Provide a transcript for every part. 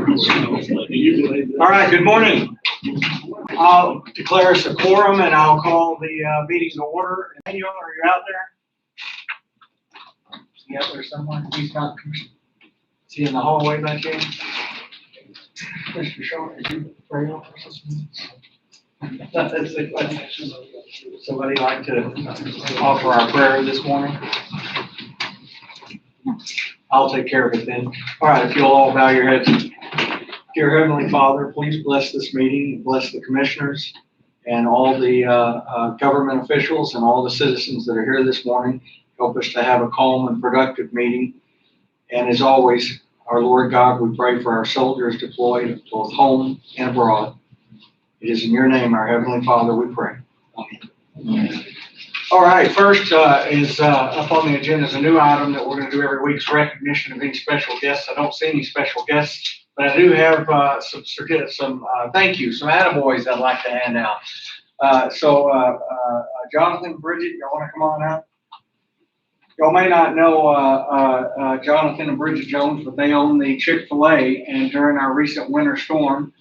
All right, good morning. I'll declare us a quorum and I'll call the meeting to order. Daniel, are you out there? Is he out there somewhere? He's not. Is he in the hallway back here? Mr. Shaw, is you pray over us? Somebody like to offer our prayer this morning? I'll take care of it then. All right, if you'll all bow your heads. Dear Heavenly Father, please bless this meeting, bless the commissioners and all the government officials and all the citizens that are here this morning. Help us to have a calm and productive meeting. And as always, our Lord God, we pray for our soldiers deployed both home and abroad. It is in your name, our Heavenly Father, we pray. Amen. All right, first is up on the agenda is a new item that we're going to do every week, is recognition of any special guests. I don't see any special guests, but I do have some thank you, some attaboys I'd like to hand out. Jonathan, Bridget, y'all want to come on out? Y'all may not know Jonathan and Bridget Jones, but they own the Chick-fil-A, and during our recent winter storm,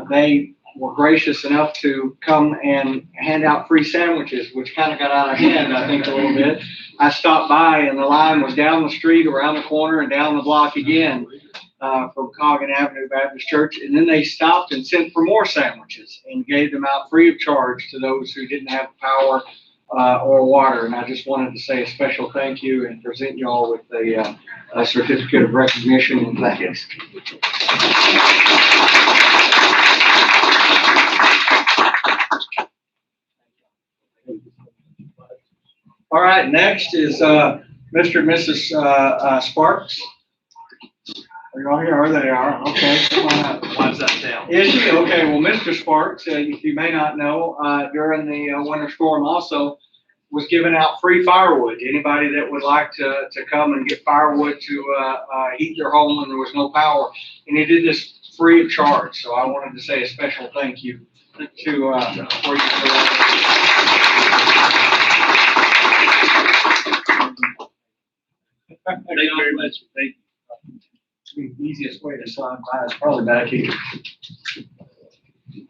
they were gracious enough to come and hand out free sandwiches, which kind of got out of hand, I think, a little bit. I stopped by and the line was down the street, around the corner, and down the block again from Coggin Avenue Baptist Church. And then they stopped and sent for more sandwiches and gave them out free of charge to those who didn't have power or water. And I just wanted to say a special thank you and present you all with a certificate of recognition and thanks. All right, next is Mr. and Mrs. Sparks. Are you all here? Are they are? Okay, come on up. One's up down. Is she? Okay, well, Mr. Sparks, if you may not know, during the winter storm also was giving out free firewood. Anybody that would like to come and get firewood to heat their home when there was no power. And he did this free of charge. So I wanted to say a special thank you for you for that. Thank you very much. Thank you. The easiest way to slide by is probably back here.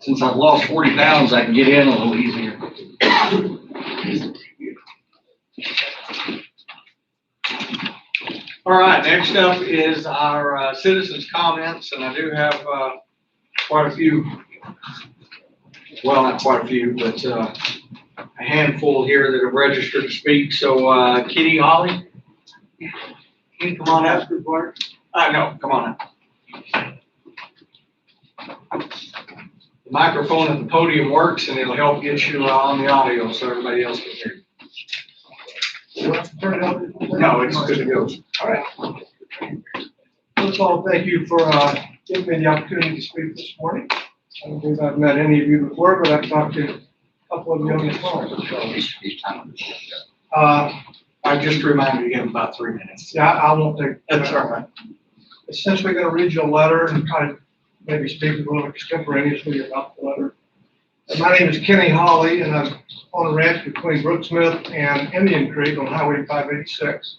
Since I've lost 40 pounds, I can get in a little easier. All right, next up is our citizens' comments, and I do have quite a few, well, not quite a few, but a handful here that have registered to speak. So Kitty Holly, can you come on up? No, come on up. The microphone at the podium works, and it'll help get you on the audio so everybody else can hear you. You have to turn it up? No, it's good to go. All right. First of all, thank you for giving me the opportunity to speak this morning. I don't believe I've met any of you before, but I've talked to a couple of you on the phone. I just reminded you to give them about 3 minutes. Yeah, I won't take. That's all right. Essentially going to read you a letter and kind of maybe speak a little extemporaneously about the letter. My name is Kenny Holly, and I'm on a ranch between Brooksmith and Indian Creek on Highway 586.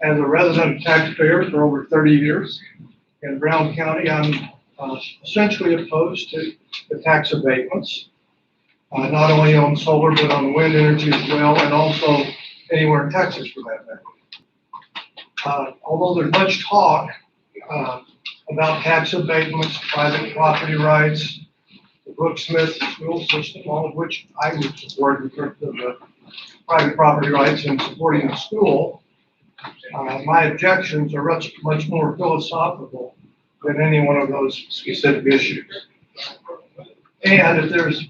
As a resident taxpayer for over 30 years in Brown County, I'm essentially opposed to the tax abatements, not only on solar, but on wind energy as well, and also anywhere in Texas for that matter. Although there's much talk about tax abatements, private property rights, the Brooksmith school system, all of which I would support in terms of the private property rights and supporting the school, my objections are much more philosophical than any one of those specific issues. And if there's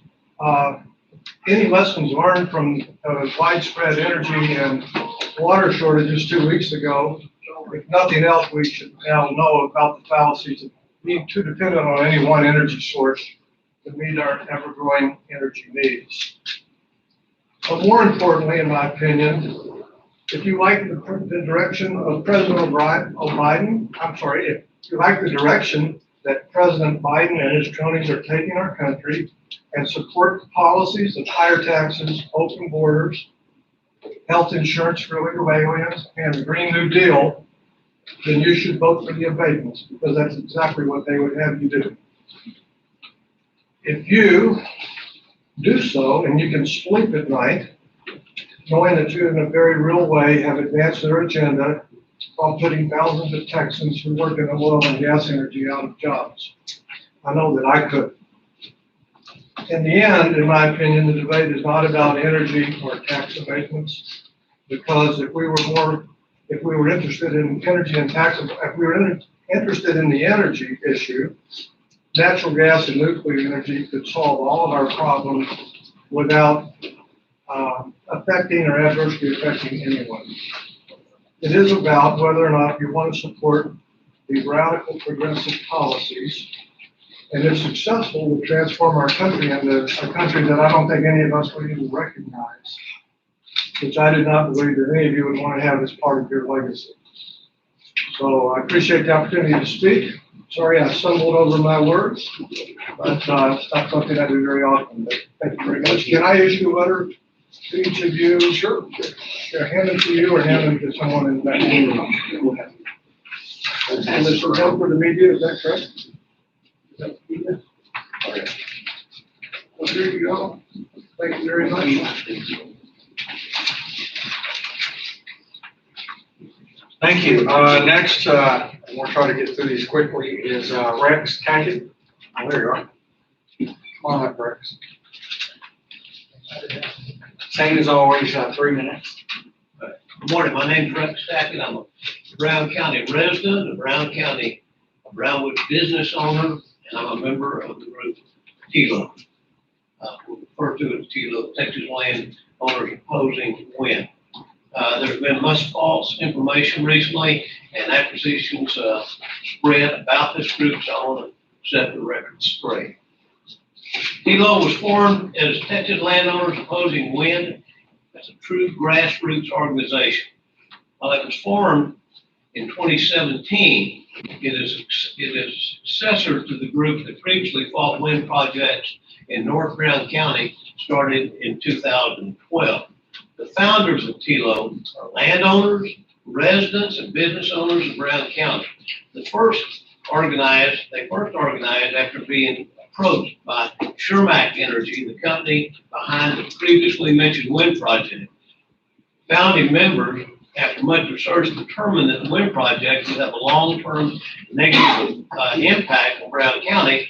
any lessons learned from widespread energy and water shortages 2 weeks ago, if nothing else, we should now know about the fallacies of being too dependent on any one energy source to meet our ever-growing energy needs. But more importantly, in my opinion, if you like the direction of President Biden, if you like the direction that President Biden and his cronies are taking our country and support the policies of higher taxes, open borders, health insurance for illegal aliens, and the Green New Deal, then you should vote for the abatements, because that's exactly what they would have you do. If you do so, and you can sleep at night, knowing that you in a very real way have advanced their agenda while putting thousands of Texans who work in the oil and gas industry out of jobs. I know that I could. In the end, in my opinion, the debate is not about energy or tax abatements, because if we were interested in energy and tax, if we were interested in the energy issue, natural gas and nuclear energy could solve all of our problems without affecting or adversely affecting anyone. It is about whether or not you want to support the radical progressive policies, and if successful, will transform our country into a country that I don't think any of us would even recognize, which I did not believe that any of you would want to have as part of your legacy. So I appreciate the opportunity to speak. Sorry I stumbled over my words, but it's not something I do very often. But thank you very much. Can I issue a letter to each of you? Sure. Hand them to you or hand them to someone in that room. And this will help for the media, is that correct? Is that the media? All right. Well, here you go. Thank you very much. Thank you. Next, and we'll try to get through these quickly, is Rex Tackett. Oh, there you are. Come on up, Rex. Same as always, 3 minutes. Good morning, my name's Rex Tackett. I'm a Brown County resident, a Brownwood business owner, and I'm a member of the group TILO. We refer to it as TILO, Texas Land Owners Opposing WIN. There's been much false information recently and acquisitions spread about this group, so I want to set the record straight. TILO was formed as Texas Landowners Opposing WIN as a true grassroots organization. While it was formed in 2017, it is successor to the group that previously fought wind projects in North Brown County, started in 2012. The founders of TILO are landowners, residents, and business owners of Brown County. They first organized after being approached by Shermack Energy, the company behind the previously mentioned wind project. Founding members, after much research, determined that the wind project would have a long-term negative impact on Brown County.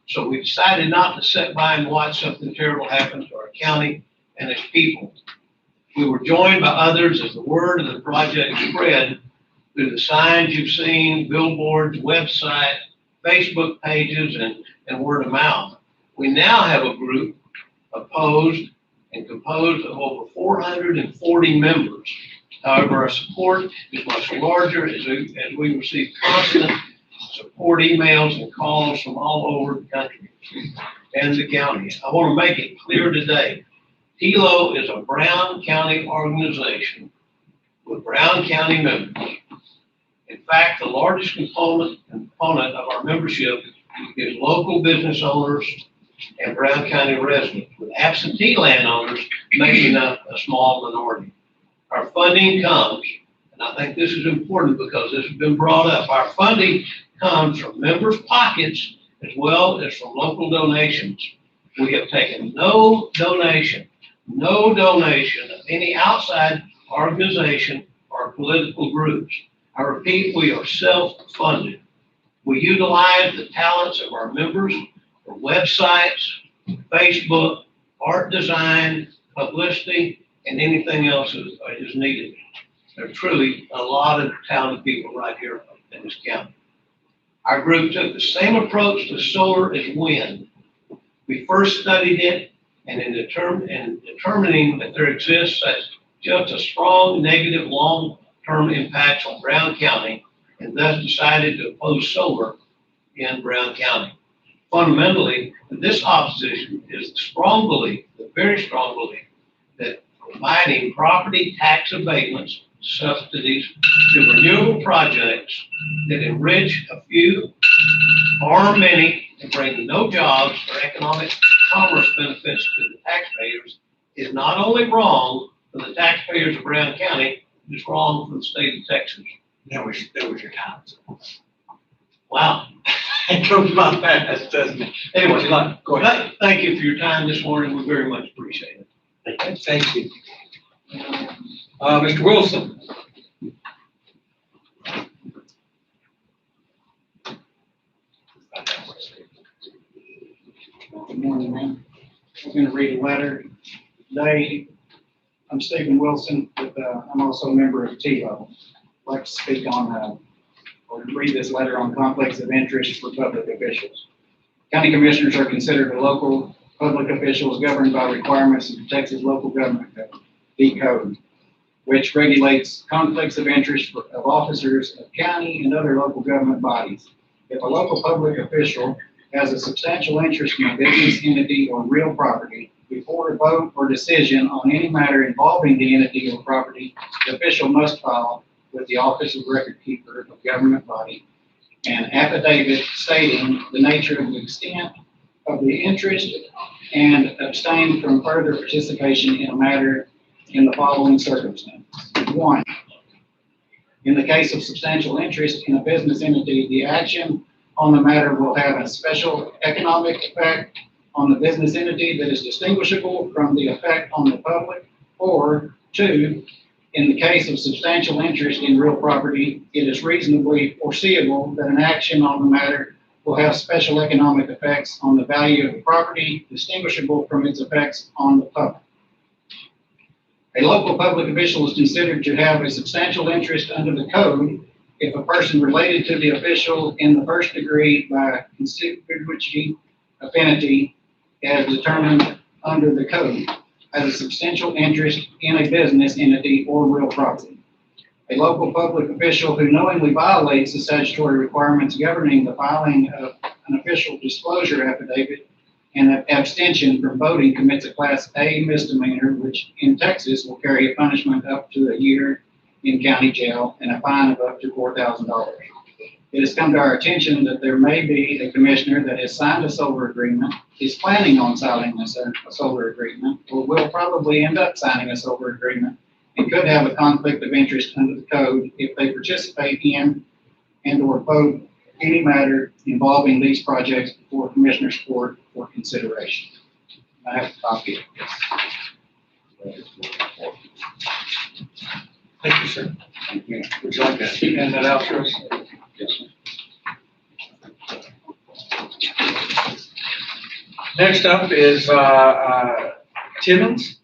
So we decided not to sit by and watch something terrible happen to our county and its people. We were joined by others as the word of the project spread through the signs you've seen, billboards, website, Facebook pages, and word of mouth. We now have a group opposed and composed of over 440 members. However, our support is much larger as we receive constant support emails and calls from all over the country and the county. I want to make it clear today, TILO is a Brown County organization with Brown County members. In fact, the largest component of our membership is local business owners and Brown County residents, with absentee landowners making up a small minority. Our funding comes, and I think this is important because this has been brought up, our funding comes from members' pockets as well as from local donations. We have taken no donation of any outside organization or political groups. I repeat, we are self-funded. We utilize the talents of our members for websites, Facebook, art design, publicity, and anything else is needed. There are truly a lot of talented people right here in this county. Our group took the same approach to solar as wind. We first studied it, and in determining that there exists just a strong negative long-term impact on Brown County, and thus decided to oppose solar in Brown County. Fundamentally, this opposition is the very strong belief, that providing property tax abatements, subsidies to renewable projects that enrich a few, harm many, and bring no jobs or economic commerce benefits to the taxpayers is not only wrong for the taxpayers of Brown County, it's wrong for the state of Texas. That was your time. Wow. It goes by fast, doesn't it? Anyway, go ahead. Thank you for your time this morning. We very much appreciate it. Thank you. Mr. Wilson? Good morning, ma'am. I'm going to read a letter today. I'm Stephen Wilson, but I'm also a member of TILO. I'd like to speak on, or read this letter on conflicts of interest for public officials. County commissioners are considered local public officials governed by requirements of the Texas Local Government Code, the code, which regulates conflicts of interest of officers of county and other local government bodies. If a local public official has a substantial interest in a business entity or real property, before a vote or decision on any matter involving the entity or property, the official must file with the Office of Record Keeper of government body an affidavit stating the nature and extent of the interest and abstain from further participation in a matter in the following circumstances. 1, in the case of substantial interest in a business entity, the action on the matter will have a special economic effect on the business entity that is distinguishable from the effect on the public. Or 2, in the case of substantial interest in real property, it is reasonably foreseeable that an action on the matter will have special economic effects on the value of the property, distinguishable from its effects on the public. A local public official is considered to have a substantial interest under the code if a person related to the official in the first degree by consanguinity affinity as determined under the code has a substantial interest in a business entity or real property. A local public official who knowingly violates the statutory requirements governing the filing of an official disclosure affidavit and abstention from voting commits a Class A misdemeanor, which in Texas will carry a punishment up to a year in county jail and a fine of up to $4,000. It has come to our attention that there may be a commissioner that has signed a solar agreement, is planning on signing a solar agreement, or will probably end up signing a solar agreement, and could have a conflict of interest under the code if they participate in and or vote any matter involving these projects before Commissioners Court for consideration. I have a copy of this. Thank you, sir. Thank you. Would you like to hand that out to us? Yes, sir. Next up is Timmons.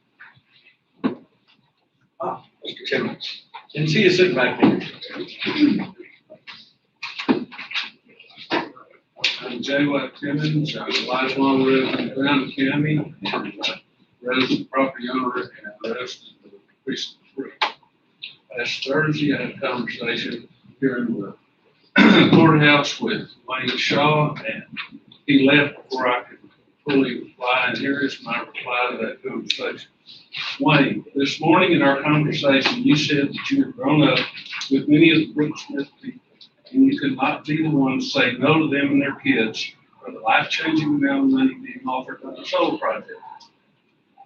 Mr. Timmons. Didn't see you sitting back there. I'm J. Watt Timmons. I'm a lifelong resident of Brown County and resident property owner and resident of Precinct 3. Last Thursday, I had a conversation here in the courthouse with Wayne Shaw, and he left before I could fully reply, and here is my reply to that conversation. Wayne, this morning in our conversation, you said that you had grown up with many of the Brooks Smith people, and you could not be the one to say no to them and their kids for the life-changing amount of money being offered by the solar project.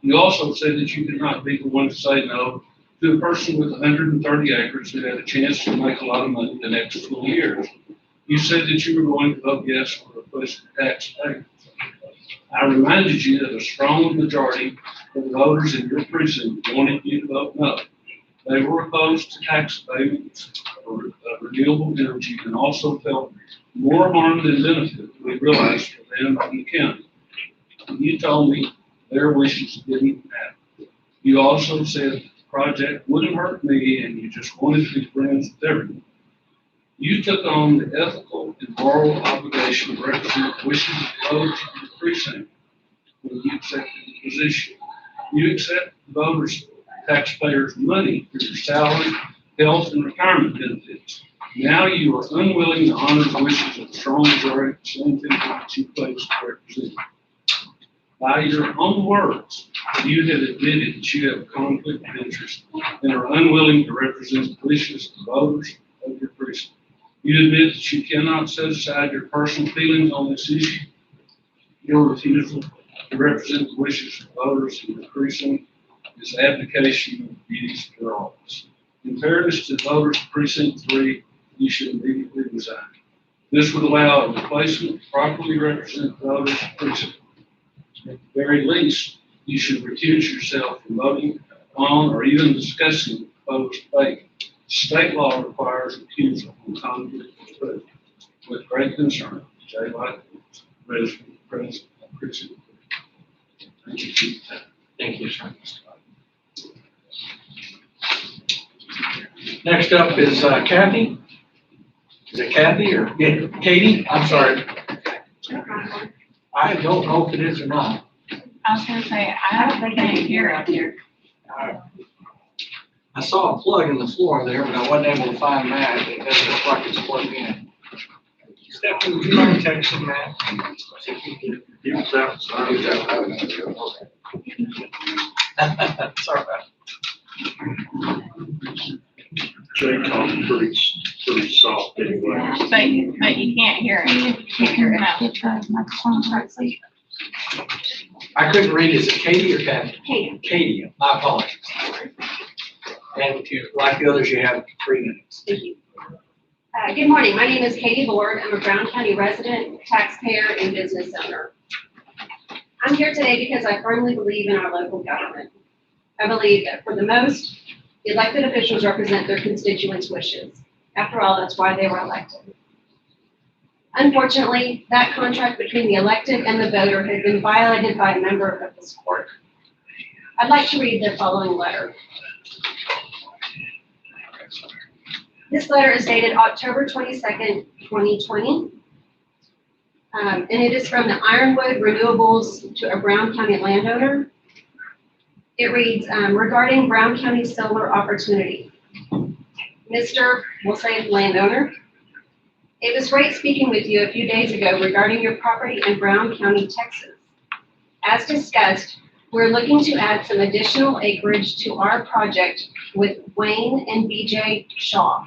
You also said that you could not be the one to say no to a person with 130 acres that had a chance to make a lot of money the next 20 years. You said that you were going to vote yes for a push for tax payments. I reminded you that a strong majority of the voters in your precinct wanted you to vote no. They were opposed to tax payments for renewable energy and also felt more harm than benefit we realized for them in the county. You told me their wishes didn't happen. You also said the project wouldn't hurt me and you just wanted to be friends with everyone. You took on the ethical and moral obligation to represent the wishes of the voters in the precinct when you accepted the position. You accept the voters, taxpayers' money for your salary, health, and retirement benefits. Now you are unwilling to honor the wishes of the strong majority of the same people that you place to represent. By your own words, you have admitted that you have a conflict of interest and are unwilling to represent the wishes of the voters of your precinct. You admit that you cannot set aside your personal feelings on this issue. Your refusal to represent the wishes of the voters in your precinct is abdication of the duties of your office. In fairness to the voters of Precinct 3, you should immediately resign. This would allow a replacement to properly represent the voters of the precinct. At the very least, you should recuse yourself from voting on or even discussing the proposed debate. State law requires recusal from conflict of interest. With great concern, Jay Light, President of Precinct. Thank you for your time. Thank you, sir. Next up is Kathy. Is it Kathy or yeah, Katie? I'm sorry. I don't know if it is or not. I was gonna say, I can't hear up here. I saw a plug in the floor there, but I wasn't able to find that. It doesn't look like it's plugged in. Stephanie, would you mind texting Matt? He was outside. Sorry about Jay talked pretty soft anyway. But you can't hear it. You can't hear it now. it. I couldn't read. Is it Katie or Kathy? Katie. Katie, my apologies. And if you, like the others, you have 3 minutes. Thank you. Good morning. My name is Katie Lord. I'm a Brown County resident, taxpayer, and business owner. I'm here today because I firmly believe in our local government. I believe that for the most, the elected officials represent their constituents' wishes. After all, that's why they were elected. Unfortunately, that contract between the elected and the voter has been violated by a member of this court. I'd like to read the following letter. This letter is dated October 22nd, 2020. And it is from the Ironwood Renewables to a Brown County landowner. It reads, regarding Brown County solar opportunity. Mr., we'll say landowner, it was great speaking with you a few days ago regarding your property in Brown County, Texas. As discussed, we're looking to add some additional acreage to our project with Wayne and BJ Shaw.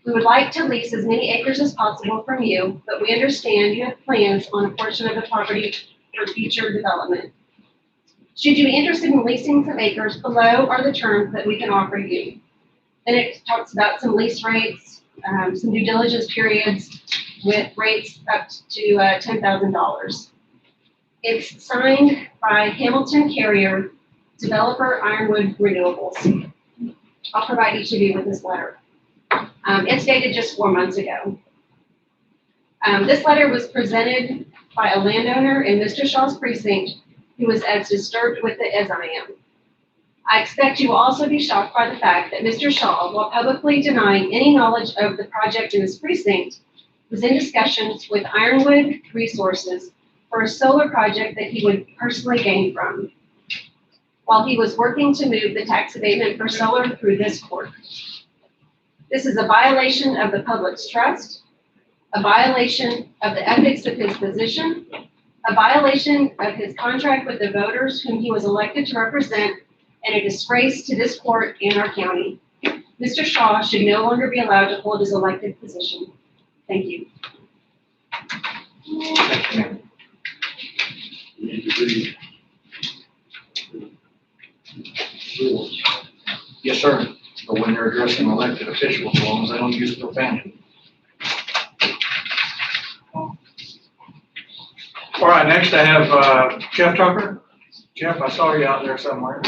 We would like to lease as many acres as possible from you, but we understand you have plans on a portion of the property for future development. Should you be interested in leasing some acres, below are the terms that we can offer you. Then it talks about some lease rates, some due diligence periods with rates up to $10,000. It's signed by Hamilton Carrier, developer Ironwood Renewables. I'll provide each of you with this letter. It's dated just 4 months ago. This letter was presented by a landowner in Mr. Shaw's precinct who was as disturbed with it as I am. I expect you will also be shocked by the fact that Mr. Shaw, while publicly denying any knowledge of the project in his precinct, was in discussions with Ironwood Resources for a solar project that he would personally gain from, while he was working to move the tax abatement for solar through this court. This is a violation of the public's trust, a violation of the ethics of his position, a violation of his contract with the voters whom he was elected to represent, and a disgrace to this court and our county. Mr. Shaw should no longer be allowed to hold his elected position. Thank you. Thank you, ma'am. You need to read rules. Yes, sir. But when they're addressing elected officials, as long as they don't use profanity. All right, next I have Jeff Tucker. Jeff, I saw you out there somewhere.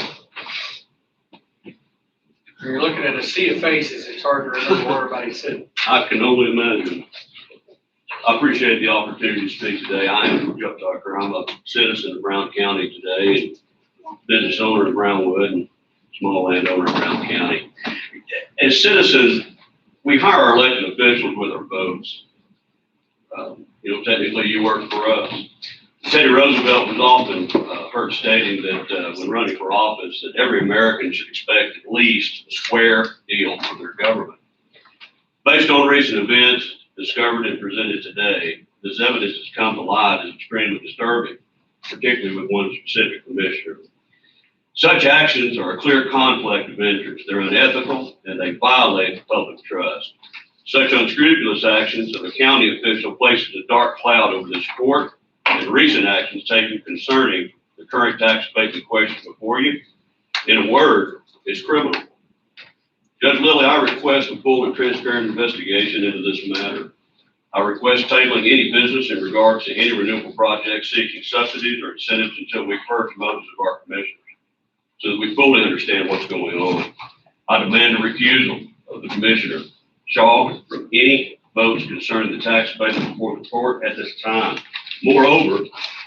When you're looking at a sea of faces, it's hard to remember where everybody's sitting. I can only imagine. I appreciate the opportunity to speak today. I am Jeff Tucker. I'm a citizen of Brown County today, and business owner of Brownwood and small landowner of Brown County. As citizens, we hire our elected officials with our votes. Technically you work for us. Teddy Roosevelt was often heard stating that when running for office, that every American should expect at least a square deal from their government. Based on recent events discovered and presented today, this evidence has come to light as extremely disturbing, particularly with one specific commissioner. Such actions are a clear conflict of interest. They're unethical and they violate the public trust. Such unscrupulous actions of a county official places a dark cloud over this court, and recent actions taken concerning the current tax abatement question before you, in a word, is criminal. Judge Lilly, I request a full and transparent investigation into this matter. I request tabling any business in regards to any renewable project seeking subsidies or incentives until we first motives of our commissioners, so that we fully understand what's going on. I demand a refusal of the Commissioner Shaw from any votes concerning the tax abatement before the court at this time. Moreover,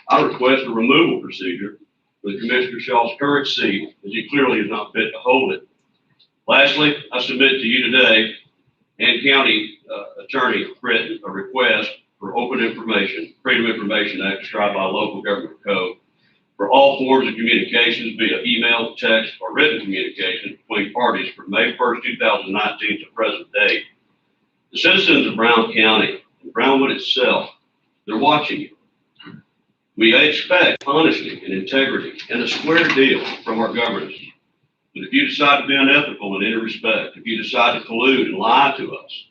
I request a removal procedure for the Commissioner Shaw's current seat, as he clearly is not fit to hold it. Lastly, I submit to you today and County Attorney Britton a request for open information, Freedom of Information Act described by local government code, for all forms of communications via email, text, or written communication between parties from May 1st, 2019 to present date. The citizens of Brown County and Brownwood itself, they're watching you. We expect honesty and integrity and a square deal from our governors. But if you decide to be unethical in any respect, if you decide to collude and lie to us,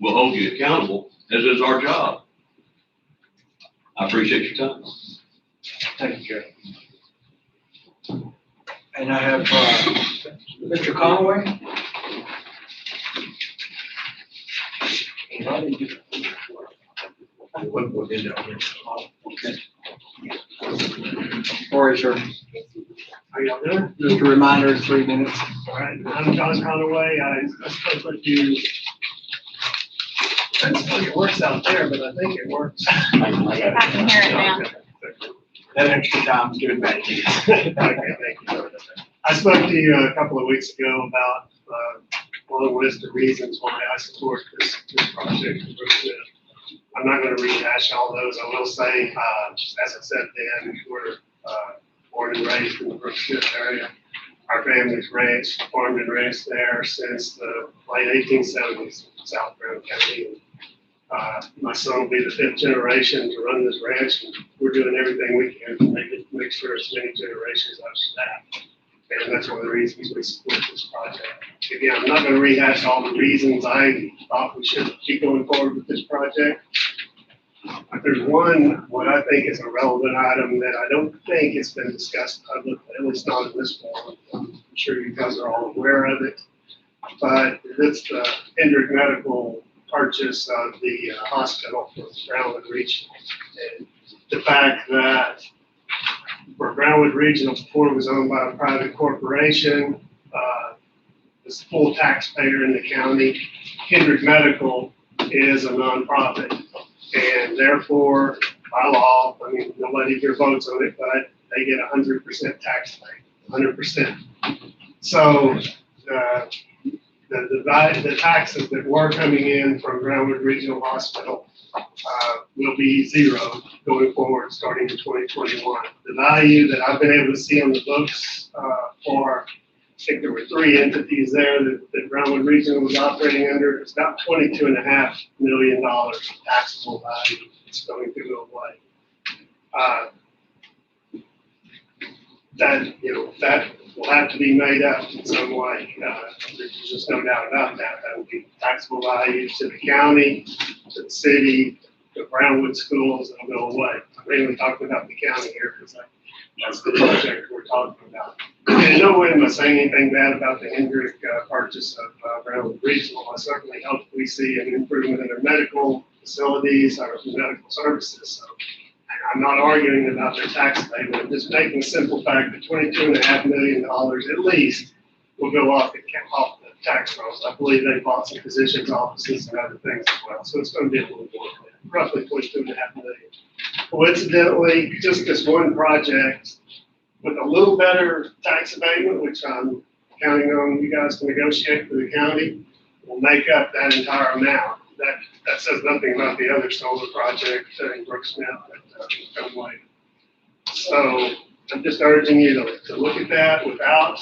we'll hold you accountable, as is our job. I appreciate your time. Thank you, Judge. And I have, Mr. Conway. Or is your, How y'all doing? just a reminder, 3 minutes. All right, I'm John Conaway. I spoke with you. I don't think it works out there, but I think it works. I can hear it now. That extra time's good back to you. Okay, thank you. I spoke to you a couple of weeks ago about a long list of reasons why I support this project in Brooksmith. I'm not going to rehash all those. I will say, as I said then, we're born and raised in the Brooksmith area. Our family's raised, farmed and raised there since the late 1870s in South Brown County. My son will be the 5th generation to run this ranch, and we're doing everything we can to make sure as many generations after that. And that's one of the reasons we support this project. Again, I'm not going to rehash all the reasons I thought we should keep going forward with this project. But there's one, what I think is a relevant item that I don't think has been discussed publicly, at least not in this forum. I'm sure you guys are all aware of it. But it's the Hendrick Medical purchase of the hospital for Brownwood Regional. And the fact that for Brownwood Regional, before it was owned by a private corporation, was full taxpayer in the county. Hendrick Medical is a nonprofit, and therefore, by law, I mean, nobody here votes on it, but they get 100% tax rate, 100%. So the taxes that were coming in from Brownwood Regional Hospital will be zero going forward, starting in 2021. The value that I've been able to see on the books for, I think there were 3 entities there that Brownwood Regional was operating under. It's about $22.5 million of taxable value that's going to go away. That will have to be made up in some way. There's just no doubt about that. That will be taxable value to the county, to the city, to Brownwood schools, and it'll go away. I'm mainly talking about the county here because that's the project we're talking about. And in no way am I saying anything bad about the Hendrick purchase of Brownwood Regional. I certainly hope we see an improvement in their medical facilities, our medical services. So I'm not arguing about their tax payment. I'm just making a simple fact that $22.5 million at least will go off the tax rolls. I believe they bought some physicians' offices and other things as well. So it's going to be a little more, roughly $22.5 million. Coincidentally, just this one project with a little better tax abatement, which I'm counting on you guys to negotiate for the county, will make up that entire amount. That says nothing about the other solar project in Brooksmith that will come later. So I'm just urging you to look at that. Without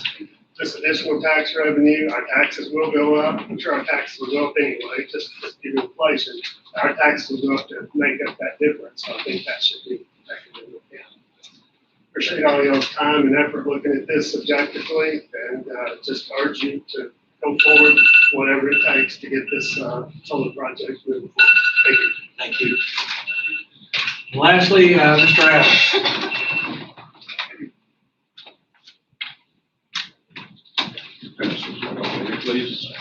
this additional tax revenue, our taxes will go up. I'm sure our taxes will go up anyway, just due to inflation. Our taxes will go up to make up that difference. So I think that should be taken into account. Appreciate all y'all's time and effort looking at this subjectively, and just urge you to go forward, whatever it takes to get this solar project moving forward. Thank you. Thank you. Lastly, Mr. Adams. Please.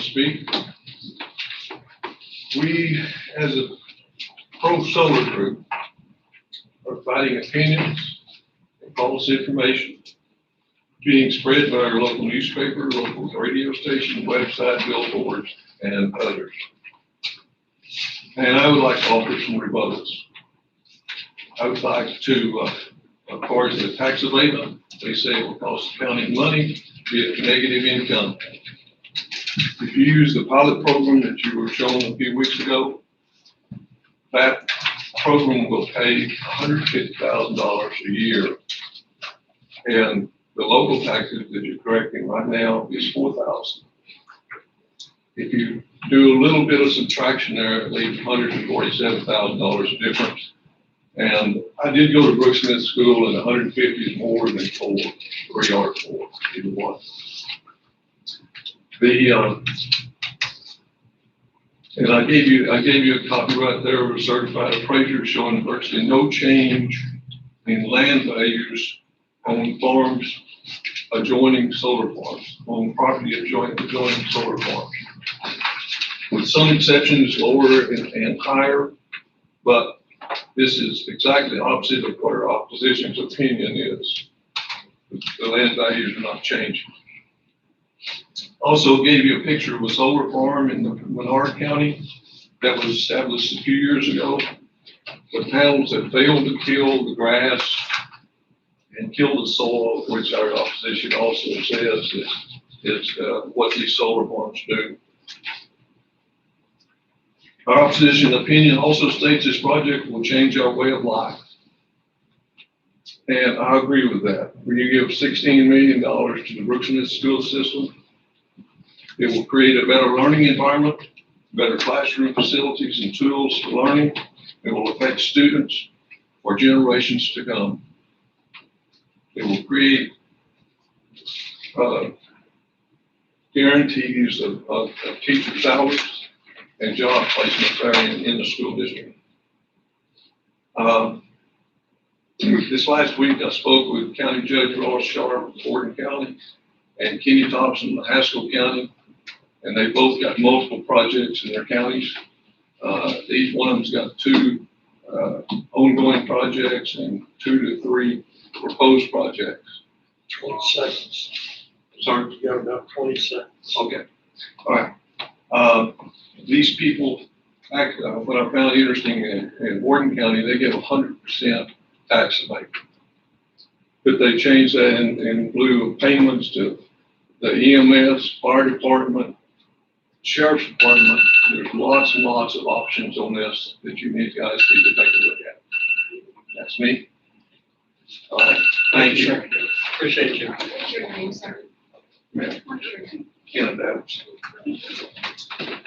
speak. We, as a pro-solar group, are providing opinions and false information being spread by our local newspaper, local radio station, website, billboards, and others. And I would like to offer some rebuttals. I would like to, of course, the tax abatement, they say it will cost the county money, be it negative income. If you use the pilot program that you were shown a few weeks ago, that program will pay $150,000 a year. And the local taxes that you're correcting right now is $4,000. If you do a little bit of subtraction there, it leaves $147,000 difference. And I did go to Brooks Smith School, and 150 is more than 4, 3 or 4, either one. And I gave you a copy right there of a certified appraiser showing virtually no change in land values on farms adjoining solar farms, on property adjoining solar farms. With some exceptions, lower and higher, but this is exactly opposite of what our opposition's opinion is. The land values are not changing. Also gave you a picture of a solar farm in the Menard County that was established a few years ago. The panels that failed to kill the grass and kill the soil, which our opposition also says is what these solar farms do. Our opposition opinion also states this project will change our way of life. And I agree with that. When you give $16 million to the Brooks Smith school system, it will create a better learning environment, better classroom facilities and tools for learning. It will affect students for generations to come. It will create guarantees of teacher salaries and job placement there in the school district. This last week, I spoke with County Judge Ross Sharp of Fordham County and Kenny Thompson of Haskell County, and they both got multiple projects in their counties. Each one of them's got 2 ongoing projects and 2 to 3 proposed projects. 20 seconds. Sorry? You got about 20 seconds. Okay, all right. These people, what I found interesting in Wharton County, they give 100% tax abatement. But they changed that in lieu of payments to the EMS, fire department, sheriff's department. There's lots and lots of options on this that you need guys need to take a look at. That's me. All right, thank you. Appreciate you. What's your name, sir? Yeah. What's your name? Ken Adams.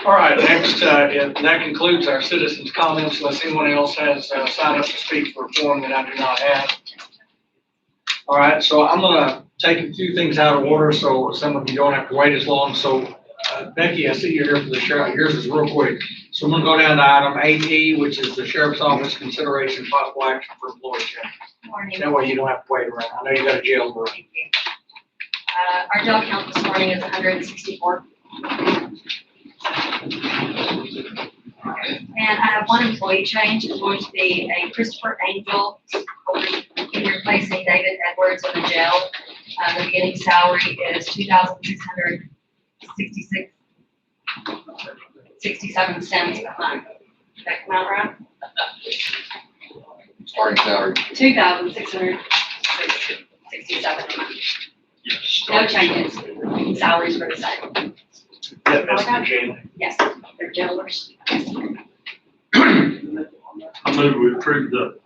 All right, next, that concludes our citizens' comments, unless anyone else has signed up to speak for a forum that I do not have. All right, so I'm gonna take a few things out of order, so some of you don't have to wait as long. So Becky, I see you're here for the sheriff. Yours is real quick. So I'm gonna go down to item 8E, which is the sheriff's office consideration possible action for employee change. Morning. That way you don't have to wait around. I know you got a jail room. Our job count this morning is 164. And I have one employee change. It's going to be a Christopher Angel. He'll be replacing David Edwards in the jail. The beginning salary is $2,666.67 a month. Did that come out right? Starting salary. $2,667 a month. Yes. No changes. Salaries for the same. That Mr. Jane. Yes, they're jailers. I move we approve the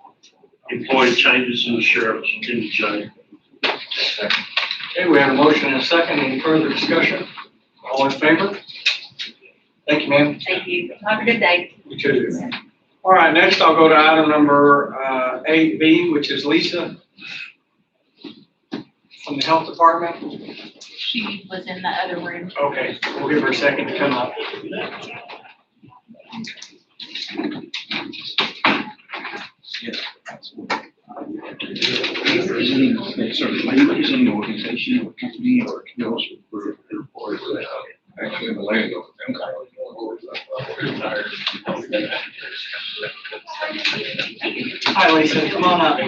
employee changes in the sheriff's in the jail. Okay, we have a motion and a second. Any further discussion? All in favor? Thank you, ma'am. Thank you. Have a good day. You too. All right, next I'll go to item number 8B, which is Lisa from the health department. She was in the other room. Okay, we'll give her a second to come up. Representing the organization or company or Actually, the landowner. retired. Hi, Lisa, come on up.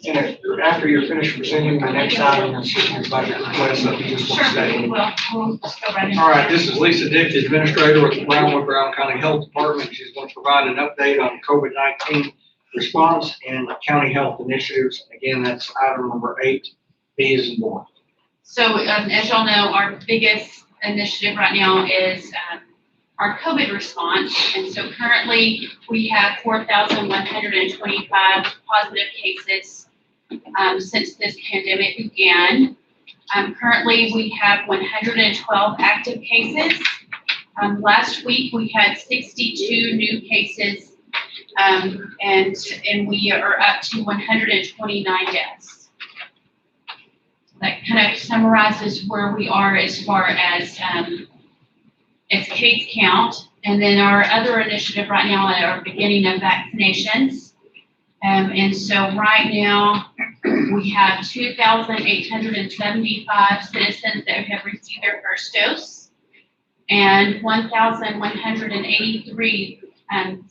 And after you're finished presenting, the next item is your budget request, so you just want to say. Well, we'll just go right into All right, it. this is Lisa Dick, the Administrator with the Brown County Health Department. She's going to provide an update on COVID-19 response and county health initiatives. Again, that's item number 8, B as in boy. So, as y'all know, our biggest initiative right now is, our COVID response. And so currently, we have 4,125 positive cases, since this pandemic began. Currently, we have 112 active cases. Last week, we had 62 new cases, and we are up to 129 deaths. That kind of summarizes where we are as far as case count. And then our other initiative right now are beginning of vaccinations. And so right now, we have 2,875 citizens that have received their first dose and 1,183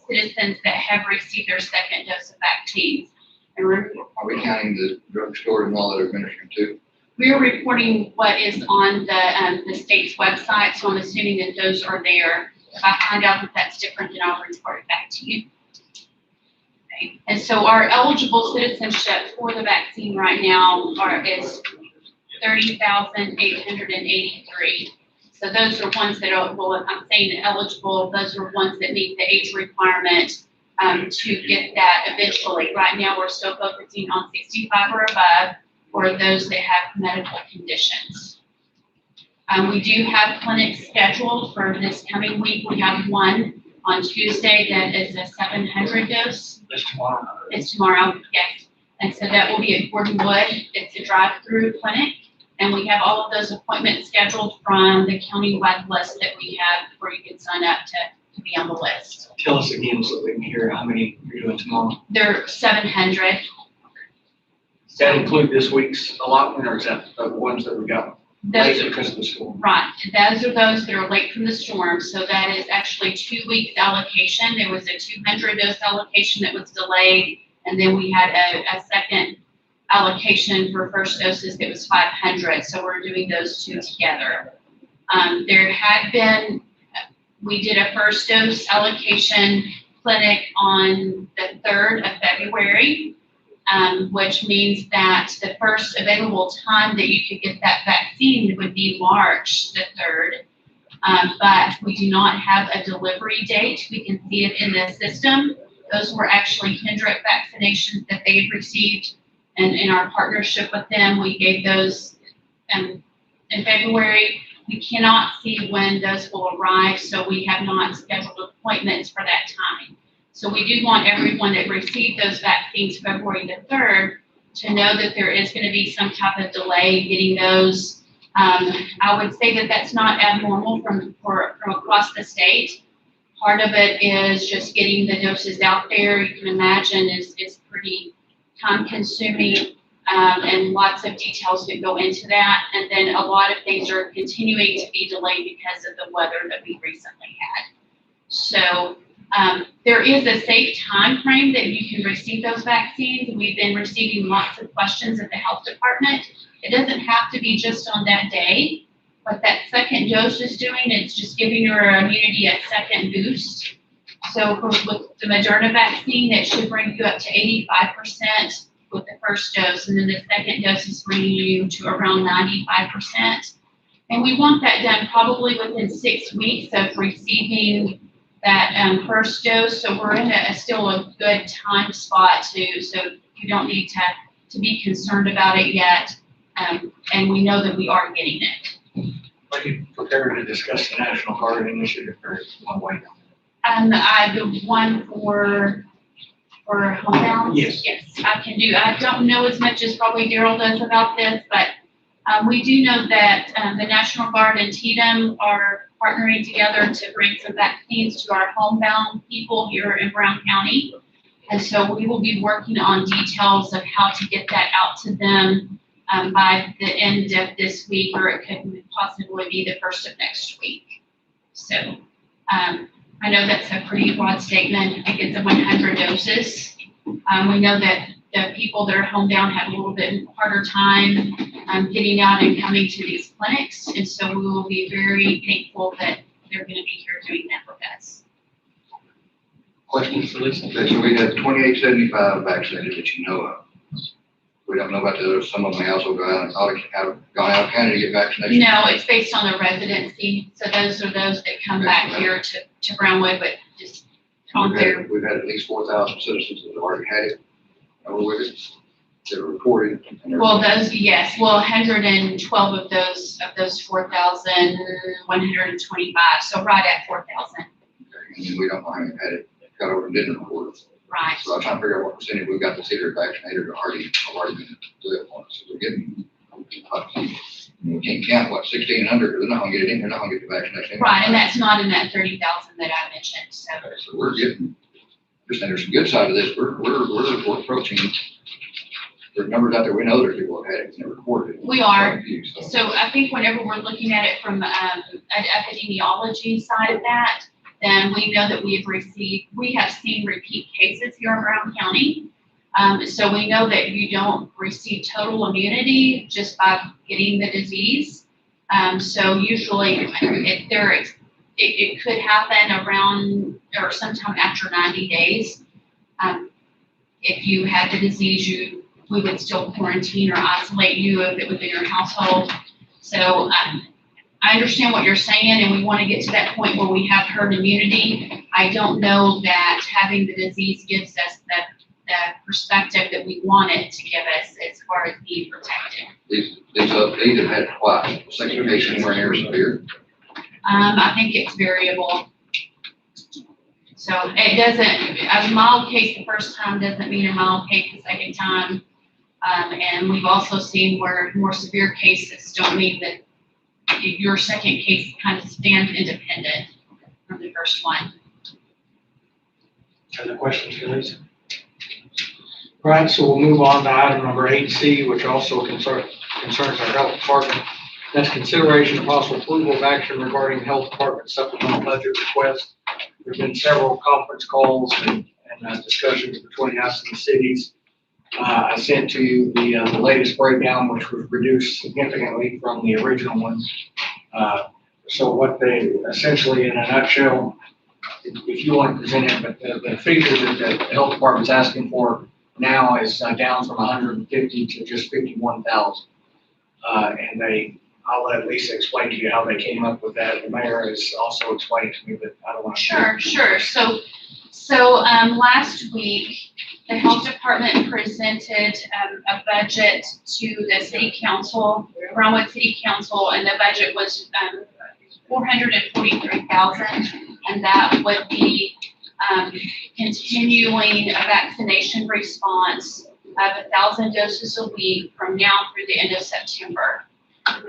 citizens that have received their second dose of vaccines. And Are we counting the drugstores and all that are administering too? we are reporting what is on the state's website, so I'm assuming that those are there. If I find out that that's different, then I'll report it back to you. Okay. And so our eligible citizenship for the vaccine right now is 30,883. So those are ones that are, well, I'm saying eligible, those are ones that meet the age requirement to get that eventually. Right now, we're still focusing on 65 or above, or those that have medical conditions. We do have clinics scheduled for this coming week. We have one on Tuesday that is a 700 dose. This tomorrow. It's tomorrow, yes. And so that will be at Gordon Wood. It's a drive-through clinic. And we have all of those appointments scheduled from the county-wide list that we have where you can sign up to be on the list. Tell us again so we can hear how many you're doing tomorrow. There are 700. Does that include this week's allotment, or is that the ones that we got Those late are, because of the school? right, those are those that are late from the storm. So that is actually 2 weeks allocation. There was a 200 dose allocation that was delayed. And then we had a second allocation for first doses that was 500. So we're doing those two together. There had been, we did a first dose allocation clinic on the 3rd of February. Which means that the first available time that you could get that vaccine would be March the 3rd. But we do not have a delivery date. We can see it in the system. Those were actually Hendrick vaccinations that they had received. And in our partnership with them, we gave those in February. We cannot see when those will arrive, so we have not scheduled appointments for that time. So we do want everyone that received those vaccines February the 3rd to know that there is going to be some type of delay getting those. I would say that that's not abnormal from across the state. Part of it is just getting the doses out there. You can imagine is pretty time consuming and lots of details that go into that. And then a lot of things are continuing to be delayed because of the weather that we recently had. So there is a safe time frame that you can receive those vaccines. We've been receiving lots of questions at the health department. It doesn't have to be just on that day. What that second dose is doing, it's just giving your immunity a second boost. So with the Moderna vaccine, that should bring you up to 85% with the first dose, and then the second dose is bringing you to around 95%. And we want that done probably within 6 weeks of receiving that first dose. So we're in still a good time spot too. So you don't need to be concerned about it yet. And we know that we are getting it. Are you prepared to discuss the National Guard initiative or one way? The one for homebound? Yes. Yes, I can do. I don't know as much as probably Daryl does about this, but we do know that the National Guard and TDM are partnering together to bring some vaccines to our homebound people here in Brown County. And so we will be working on details of how to get that out to them by the end of this week, or it could possibly be the first of next week. So I know that's a pretty broad statement. I think it's 100 doses. We know that the people that are homebound have a little bit harder time getting out and coming to these clinics. And so we will be very thankful that they're going to be here doing that with us. Questions for Lisa? Okay, so we had 2875 vaccinated that you know of. We don't know about the others. Some of them may also go out gone out of county to get vaccination. No, it's based on the residency. So those are those that come back here to Brownwood, but just on their, We've had at least 4,000 citizens that have already had it. Over with it. That are reported. And well, those, yes, well, 112 of those 4,125, so right at 4,000. And then we don't know how many had it, got over and didn't report it. Right. So I'm trying to figure out what percentage we've got that's either vaccinated or already been doing one. So we're getting, we can't count, 1,600, because they're not gonna get it in, they're not gonna get the vaccination. Right, and that's not in that 30,000 that I mentioned, so. Okay, so we're getting, just think there's some good side of this, we're approaching, there's numbers out there, we know there's people who have had it, and they're reported it. We are. So So I think whenever we're looking at it from an epidemiology side of that, then we know that we have seen repeat cases here in Brown County. So we know that you don't receive total immunity just by getting the disease. So usually it could happen around or sometime after 90 days. If you had the disease, we would still quarantine or isolate you if it was in your household. So I understand what you're saying, and we want to get to that point where we have herd immunity. I don't know that having the disease gives us the perspective that we want it to give us as far as being protected. these have had it twice, second case anywhere near severe. I think it's variable. So it doesn't, a mild case the first time doesn't mean a mild case the second time. And we've also seen where more severe cases don't mean that your second case kind of stands independent from the first one. Other questions for Lisa? All right, so we'll move on to item number 8C, which also concerns our health department. That's consideration of possible approval of action regarding the health department supplemental budget request. There's been several conference calls and discussions between us and the cities. I sent to you the latest breakdown, which was reduced significantly from the original one. So what they essentially, in a nutshell, if you want to present it, but the figure that the health department's asking for now is down from 150 to just 51,000. And I'll let Lisa explain to you how they came up with that. The mayor has also explained to me, but I don't want to. Sure. So last week, the health department presented a budget to the city council, Brownwood City Council, and the budget was $443,000, and that would be continuing a vaccination response of 1,000 doses a week from now through the end of September.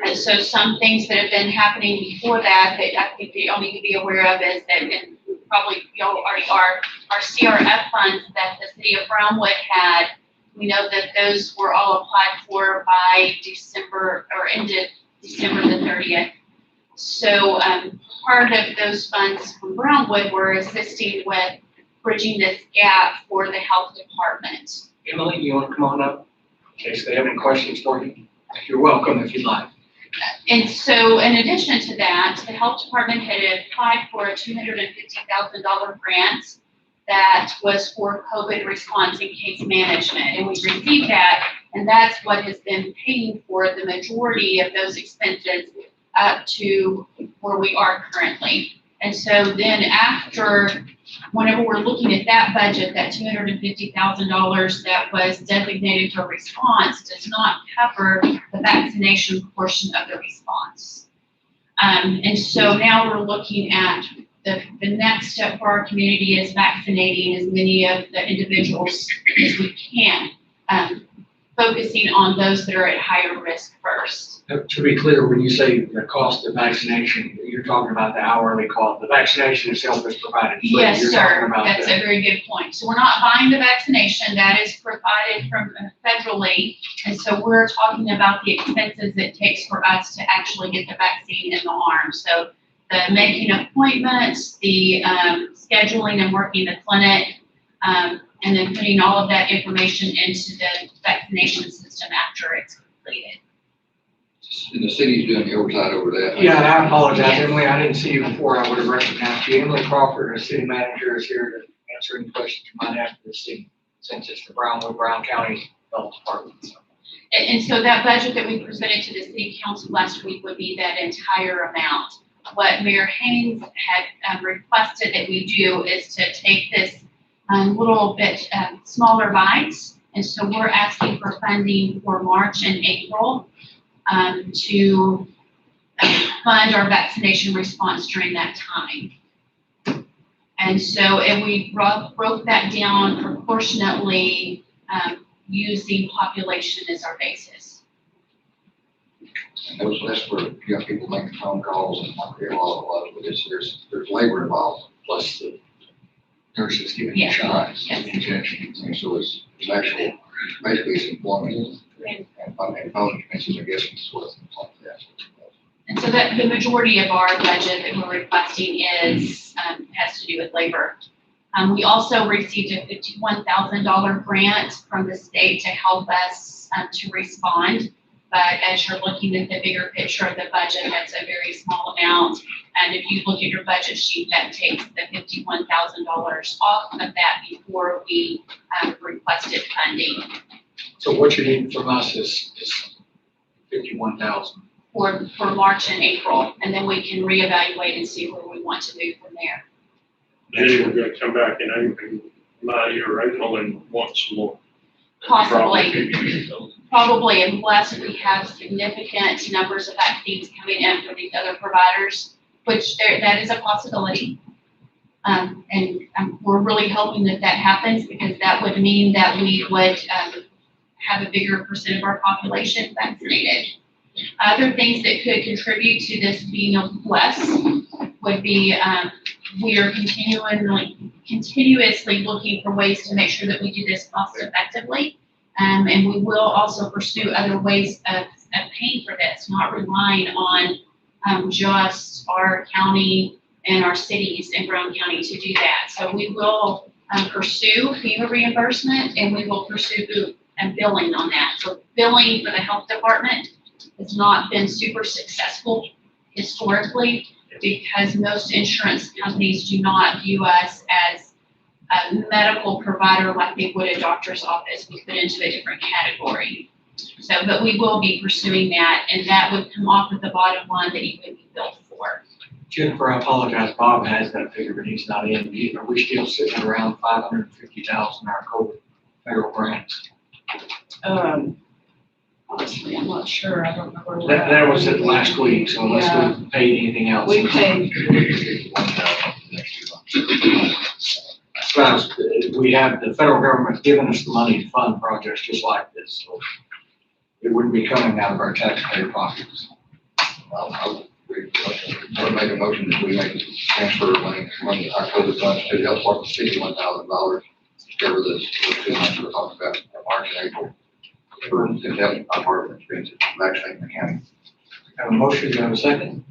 And so some things that have been happening before that I think that y'all need to be aware of is that, and probably y'all already are, our CRF funds that the city of Brownwood had, we know that those were all applied for by December or ended December the 30th. So part of those funds from Brownwood were assisting with bridging this gap for the health department. Emily, you want to come on up in case they have any questions for you? You're welcome if you'd like. And so in addition to that, the health department had applied for a $250,000 grant that was for COVID response and case management. And we received that, and that's what has been paying for the majority of those expenses up to where we are currently. And so then whenever we're looking at that budget, that $250,000 that was designated for response does not cover the vaccination portion of the response. And so now we're looking at the next step for our community is vaccinating as many of the individuals as we can, focusing on those that are at higher risk first. To be clear, when you say the cost of vaccination, you're talking about the hourly cost. The vaccination itself is provided free. Yes, You're sir. talking about That's a very good point. So we're not buying the vaccination. That is provided from federally. And so we're talking about the expenses it takes for us to actually get the vaccine in the arm. So the making appointments, the scheduling and working the clinic, and then putting all of that information into the vaccination system after it's completed. And the city's doing the oversight over that. Yeah, and I apologize, Yes. Emily, I didn't see you before, I would have recognized you. Emily Crawford, our city manager, is here to answer any questions you might have for the city, since it's the Brown County Health Department. And so that budget that we presented to the city council last week would be that entire amount. What Mayor Haynes had requested that we do is to take this little bit smaller bites. And so we're asking for funding for March and April to fund our vaccination response during that time. And so, and we broke that down proportionately using population as our basis. And those, that's for, you have people making phone calls and not a lot of this, there's labor involved, plus the nurses giving Yeah. shots Yes. and injections. And so it's actual, basically it's employment and phone expenses, I guess, is what it's like that. And so that the majority of our budget that we're requesting is, has to do with labor. We also received a $51,000 grant from the state to help us to respond. But as you're looking at the bigger picture of the budget, that's a very small amount. And if you look at your budget sheet, that takes the $51,000 off of that before we requested funding So what you need from us is 51,000. for March and April. And then we can reevaluate and see where we want to move from there. Then we're gonna come back in April, May or April and want some more. Possibly. Probably, unless we have significant numbers of vaccines coming in from these other providers, which that is a possibility. And we're really hoping that that happens, because that would mean that we would have a bigger percent of our population vaccinated. Other things that could contribute to this being less would be, we are continuously looking for ways to make sure that we do this cost effectively. And we will also pursue other ways of paying for this, not relying on just our county and our cities in Brown County to do that. So we will pursue FEMA reimbursement, and we will pursue billing on that. So billing for the health department has not been super successful historically, because most insurance companies do not view us as a medical provider like they would a doctor's office. We put into a different category. So, but we will be pursuing that, and that would come off of the bottom line that he would be billed for. Jennifer, I apologize, Bob has that figure, but he's not in. Are we still sitting around 550,000 our COVID federal grants? Honestly, I'm not sure. I don't know where we're That, at. that was it last week, so unless we paid anything else. We paid, But we have, the federal government's given us the money to fund projects just like this, so it wouldn't be coming out of our taxpayer pockets. I would make a motion that we make a transfer money from our COVID funds to the health department, $61,000, to cover this, those 2 months we're talking about, March and April. For the health department expenses, vaccinating the county. Have a motion, do you have a second?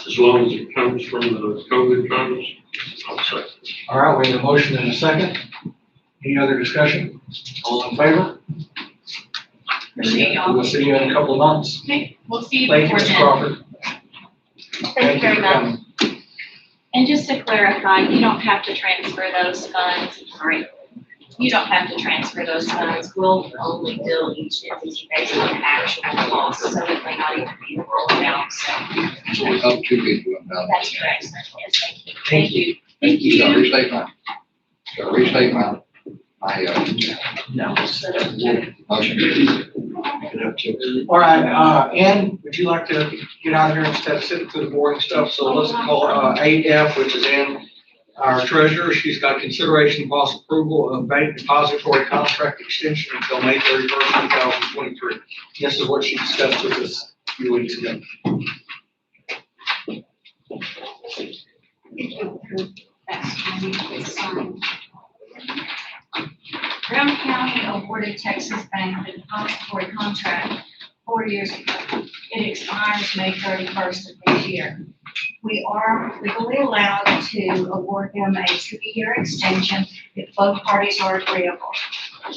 As long as it comes from the COVID funds, I'll second. All right, we have a motion and a second. Any other discussion? All in favor? Appreciate y'all. We'll see you in a couple of months. Okay, we'll see you Thank you, before Ms. then. Crawford. thank you very for much. coming. And just to clarify, you don't have to transfer those funds, sorry. You don't have to transfer those funds. We'll only bill each entity based on actual costs, so it may not even be the full amount, so So we help 2 people. that's correct. Yes, thank you. Thank you. Thank You gotta you. restate my, No. motion. All right, Ann, would you like to get out here instead of sitting through the boring stuff? So let's call 8F, which is Ann, our treasurer. She's got consideration and possible approval of bank depository contract extension until May 31st, 2023. This is what she discussed with us a few weeks ago. Brown County awarded Texas Bank the depository contract 4 years ago. It expires May 31st of this year. We are legally allowed to award them a 2-year extension if both parties are agreeable.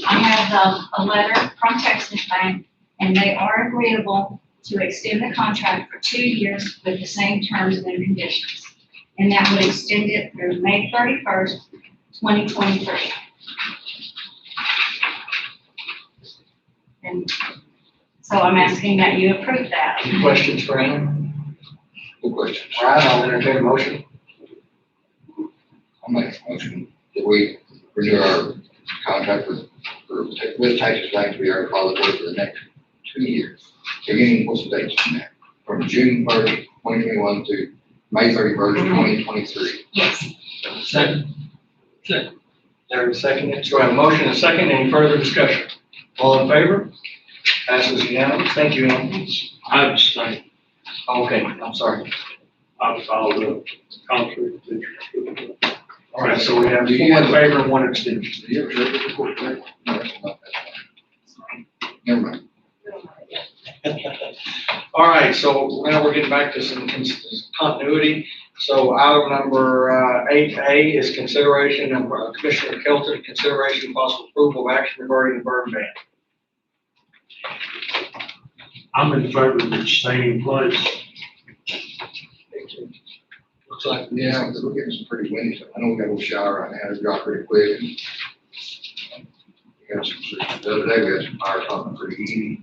I have a letter from Texas Bank, and they are agreeable to extend the contract for 2 years with the same terms and conditions. And that would extend it through May 31st, 2023. And so I'm asking that you approve that. Any questions for Alan? Good question. All right, I'll entertain a motion. I'll make a motion that we renew our contract with Texas Bank to be our depository for the next 2 years. Beginning, what's the date on that? From June 1st, 2021 to May 31st, 2023. Yes. Second. Larry seconded. So I have a motion and a second. Any further discussion? All in favor? Passes unanimous. Thank you, Alan. I abstain. Okay, I'm sorry. I followed the contrary to. All right, so we have 4 in favor and 1 abstention. Do you ever serve with the court? No, that's not that. Never mind. All right, so now we're getting back to some continuity. So item number 8A is consideration of Commissioner Kelton, consideration of possible approval of action regarding the burn ban. I'm in favor of it staying in place. Looks like, Yeah, because we're getting some pretty windy, so I know we got a little shower right now, it's got pretty quick. And we got some, the other day we had some fire talking pretty easy.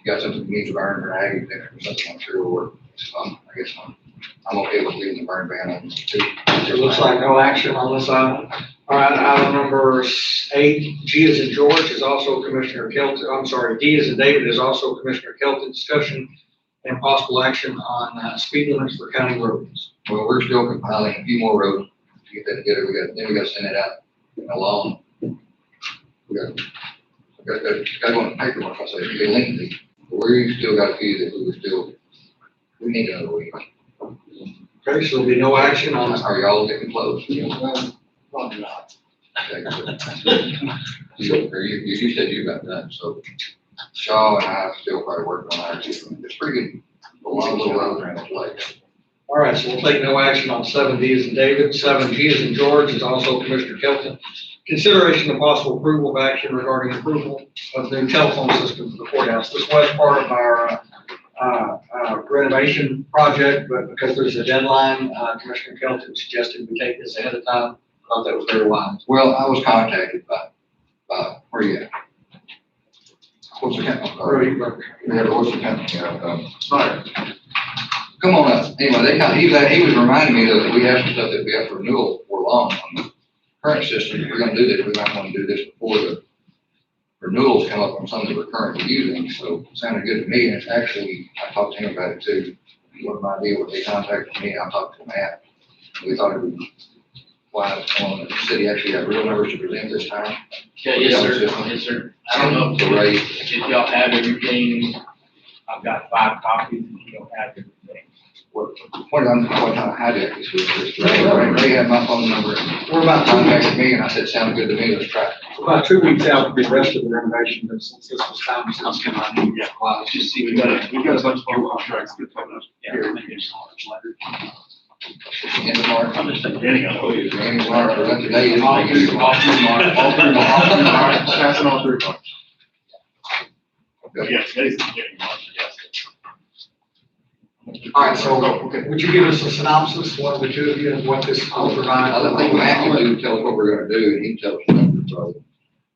You got something that needs to burn or ag, there, something I'm sure will work. So I guess I'm okay with leaving the burn ban on too. it looks like no action on this item. All right, item number 8, G as in George, is also Commissioner Kelton, I'm sorry, D as in David is also Commissioner Kelton, discussion and possible action on speed limits for county roads. Well, we're still compiling a few more roads to get that together. We got to send it out along. We got to go on the paperwork, I say, it's be lengthy. But we still got a few that we need another week. Okay, so there'll be no action on this. Are y'all getting close? Probably not. Okay, you said you got done, so Shaw and I still probably working on ours. It's pretty good. A lot of little roads around the place. All right, so we'll take no action on 7D as in David. 7G as in George is also Commissioner Kelton. Consideration of possible approval of action regarding approval of the telephone system for the courthouse. This was part of our renovation project, but because there's a deadline, Commissioner Kelton suggested we take this ahead of time. I thought that was very wise. Well, I was contacted by where you at? What's the company? What's the company? Sorry. Come on up. Anyway, he was reminding me that we have some stuff that we have for renewal for long on the current system. If we're gonna do this, we might want to do this before the renewals come up on some that we're currently using. So it sounded good to me, and it's actually, I talked to him about it too. He wasn't my idea what they contacted me, I talked to Matt. We thought it would be wise on the city actually have real numbers to present this time. Yeah, yes, sir. Yes, sir. I don't know To raise. if y'all have everything. I've got 5 copies and you don't have everything. What kind of hijack this was. Ray had my phone number. We're about Contacted me and I said, sounded good to me, let's try it. about 2 weeks out for the rest of the renovation, but since this was time since come on, yeah, well, let's just see. We got a bunch of contracts. Yeah. End of March. I'm just thinking, Danny, I'll End of March, or that's today. All through March, passing all through March. Yes, today's the beginning of March, yes. All right, so would you give us a synopsis, one of the two of you, of what this will provide? I think Matt can do, tell us what we're gonna do, and he can tell us the numbers, so.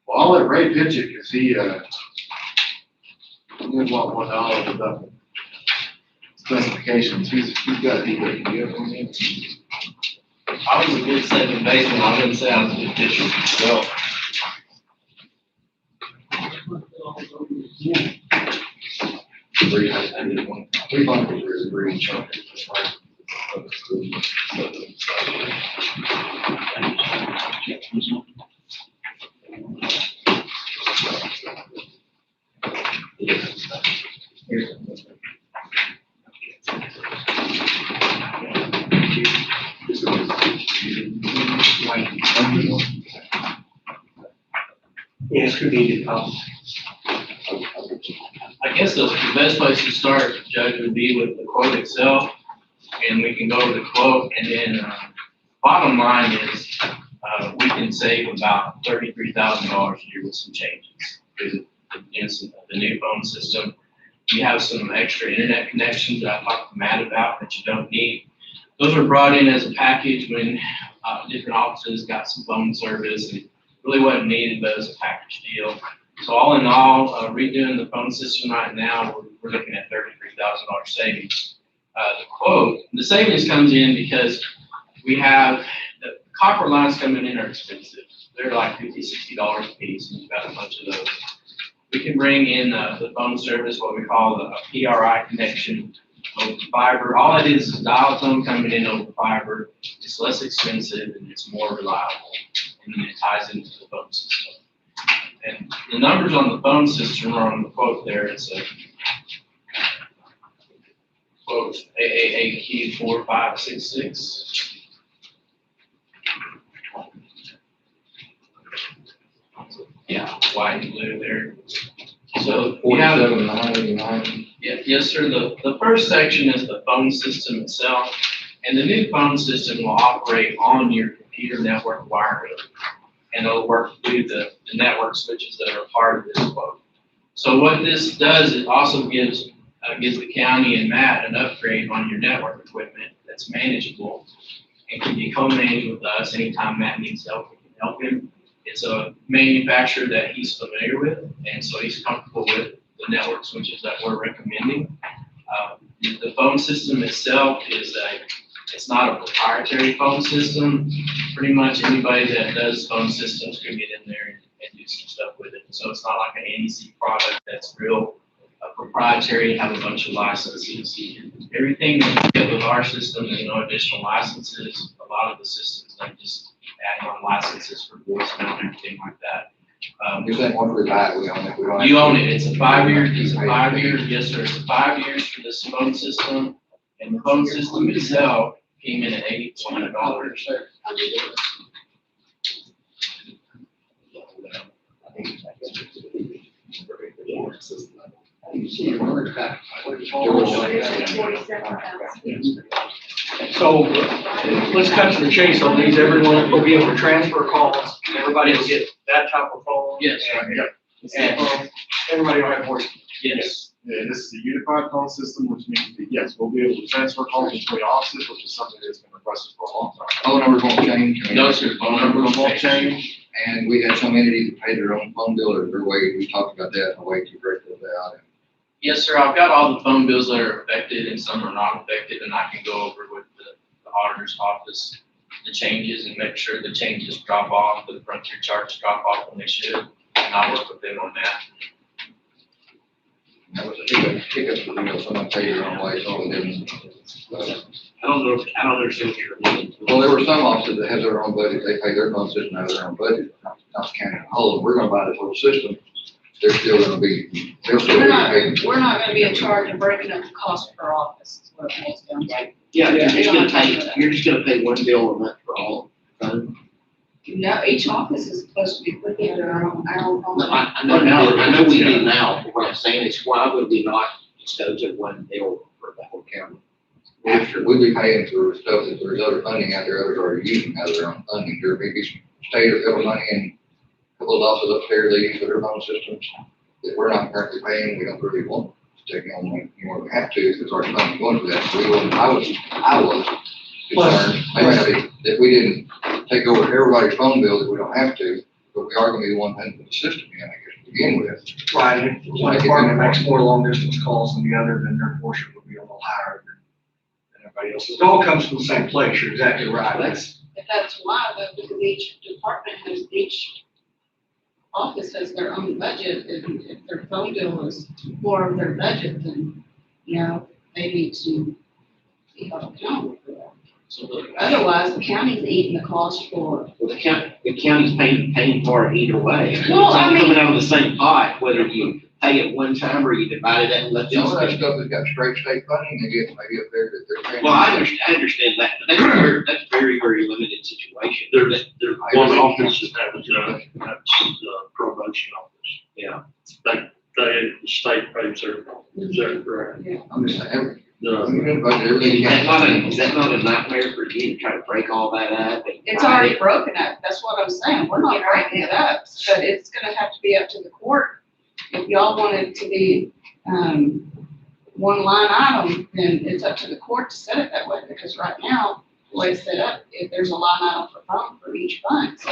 Well, I'll let Ray pitch it, cause he did want $1 without specifications, he's got, he have one in. I was a good second baseman, I wouldn't say I was a good pitcher myself. Three bunkers are green chunk. Yes, who needed, I guess the best place to start, Judge, would be with the quote itself. and we can go over the quote, and then, bottom line is, we can save about $33,000 a year with some changes. Through the new phone system. You have some extra internet connections that I talked to Matt about that you don't need. Those were brought in as a package when, different offices got some phone service, and really wasn't needed, but it was a package deal. So all in all, redoing the phone system right now, we're looking at $33,000 savings. The savings comes in because we have, the copper lines coming in are expensive. They're like $50, $60 a piece, and we've got a bunch of those. We can bring in the phone service, what we call a PRI connection over fiber. All it is dial tone coming in over fiber. It's less expensive and it's more reliable, and then it ties into the phone system. And the numbers on the phone system are on the quote there. It's a quote AAAQ 4566. Yeah, white and blue there. So we have 47,989. yes, sir. The first section is the phone system itself, and the new phone system will operate on your computer network wiring, and it'll work through the network switches that are part of this quote. So what this does, it also gives the county and Matt an upgrade on your network equipment that's manageable and can be co-managed with us. Anytime Matt needs help, we can help him. It's a manufacturer that he's familiar with, and so he's comfortable with the network switches that we're recommending. The phone system itself it's not a proprietary phone system. Pretty much anybody that does phone systems can get in there and do some stuff with it. So it's not like an NEC product that's real proprietary and have a bunch of licenses. Everything that's good with our system, there's no additional licenses. A lot of the systems, they just add on licenses for voicemail and everything like that. You're saying once we buy it, we own it, we don't have You to- own it. It's a 5 year, yes, sir. It's 5 years for this phone system. And the phone system itself came in at $8,400. So let's cut to the chase on these. Everyone will be able to transfer calls. Everybody will get that type of phone. Yes, And everybody will have voice. yes. Yeah, this is a unified phone system, which means that, yes, we'll be able to transfer calls between offices, which is something that's been requested for a long time. Phone numbers won't change. No, sir. Phone numbers won't change, and we have some entities that pay their own phone bill, or their way, we talked about that, the way to break those out. Yes, sir. I've got all the phone bills that are affected and some are not affected, and I can go over with the auditor's office the changes and make sure the changes drop off, the frontier charges drop off when they should, and I'll work with them on that. That was a hiccup, someone paid their own way, so they didn't. I don't understand what you're looking for. Well, there were some offices that have their own budget, they pay their phone system out of their own budget, not the county as a whole. If we're gonna buy this whole system, they're still gonna be, they'll still be paid. We're not gonna be in charge of breaking up the cost per office, is what it boils down to. Yeah, you're just gonna pay one bill a month for all. No, each office is supposed to be putting in their own. No, I know we do now, but what I'm saying is why would we not just go to one bill for the whole county? After, we'd be paying for stuff that there's other funding out there, others are using out of their own funding. There may be some state or federal money and a couple of offices up there they use for their phone systems that we're not currently paying. We don't really want to take on any more than we have to if it's our funding going for that. So we wasn't, I was concerned, maybe if we didn't take over everybody's phone bill that we don't have to, but we are gonna be the one paying for the system in, I guess, to begin with. Right, if one department makes more long distance calls than the other, then their portion would be a little higher than everybody else's. It all comes from the same place, you're exactly right. If that's why, but because each department each office has their own budget, and if their phone bill is more of their budget, then, they need to be held accountable for that. Otherwise, the county's eating the cost for. Well, the county's paying for it either way. Well, It's I all mean- coming out of the same pot, whether you pay it one time or you divide it up and let them. Some of that stuff has got straight state funding, they get maybe up there that they're paying. Well, I understand that, but that's very, very limited situation. There's one office that has a probation office. Yeah. The state pays their, is that correct? I'm just saying, Is that not a nightmare for you to try to break all that up? It's already broken up, that's what I'm saying, we're not breaking it up, but it's gonna have to be up to the court. If y'all want it to be, one line item, then it's up to the court to set it that way, because right now, the way it's set up, if there's a line item for each fund, so,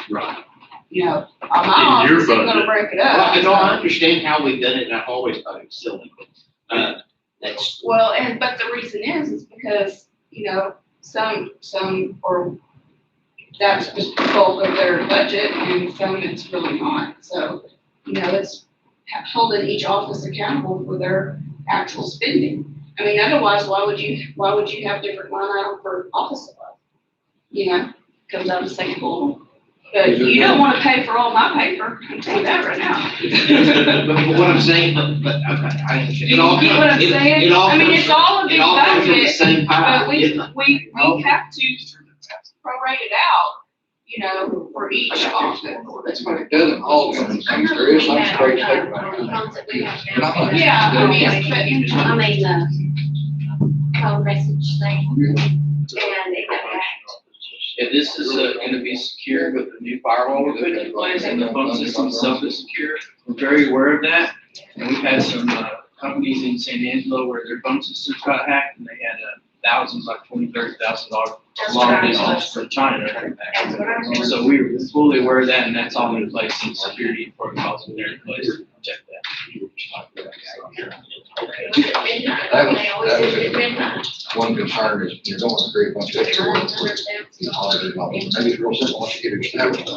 Right. you know, my In your office ain't gonna budget. break it Well, up. I don't understand how we've done it, and I've always thought it was silly. That's, Well, but the reason is because, you know, some, or that's the bulk of their budget, and some it's really not, so, you know, it's holding each office accountable for their actual spending. I mean, otherwise, why would you have different line item for office supplies? You know, comes out of the same pool. But you don't wanna pay for all my paper, I can tell you that right now. but what I'm saying, but, okay, I understand. You get what I'm saying? I mean, it's all a big It all comes from the budget, same pile. but we have to prorate it out, you know, for each office. It doesn't all come from things, there is some straight take money. Yeah, I mean, but in I mean, call message thing, and it got hacked. Yeah, this is gonna be secure with the new firewall we're putting in place, and the phone system itself is secure. We're very aware of that, and we've had some companies in San Angelo where their phone systems got hacked, and they had thousands, like $20,000-$30,000 long distance from China. So we're fully aware of that, and that's all in place, and security protocols are there in place to protect that. One concern is you're going to create a bunch of extra work for maybe it's real simple once you get it established.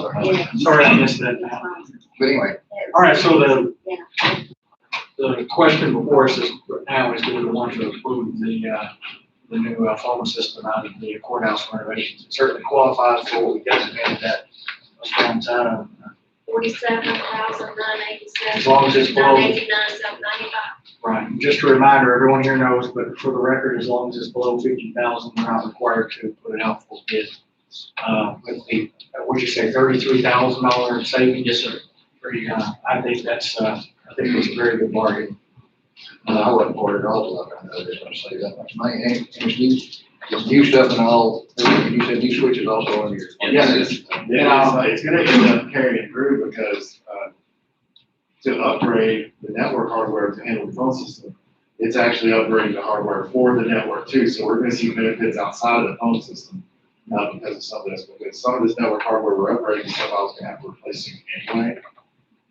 Sorry, I missed that. But anyway, All right, so the question before us is, now is, do we want to approve the new phone system out of the courthouse renovations? It certainly qualifies for what we designated that funds out of. 47,987. As long as it's below. 989,795. Right, just a reminder, everyone here knows, but for the record, as long as it's below 50,000, we're not required to put it out for bid. With the, what'd you say, $33,000 savings? Yes, sir. I think that's, I think it's a very good bargain. I wasn't for it at all, I know they're gonna save that much money, and it's new stuff and all, you said new switches also on your. Yes, it's gonna end up carrying through because, to upgrade the network hardware to handle the phone system, it's actually upgrading the hardware for the network too, so we're gonna see benefits outside of the phone system, because of some of this, because some of this network hardware we're upgrading, stuff I was gonna have to replace anyway.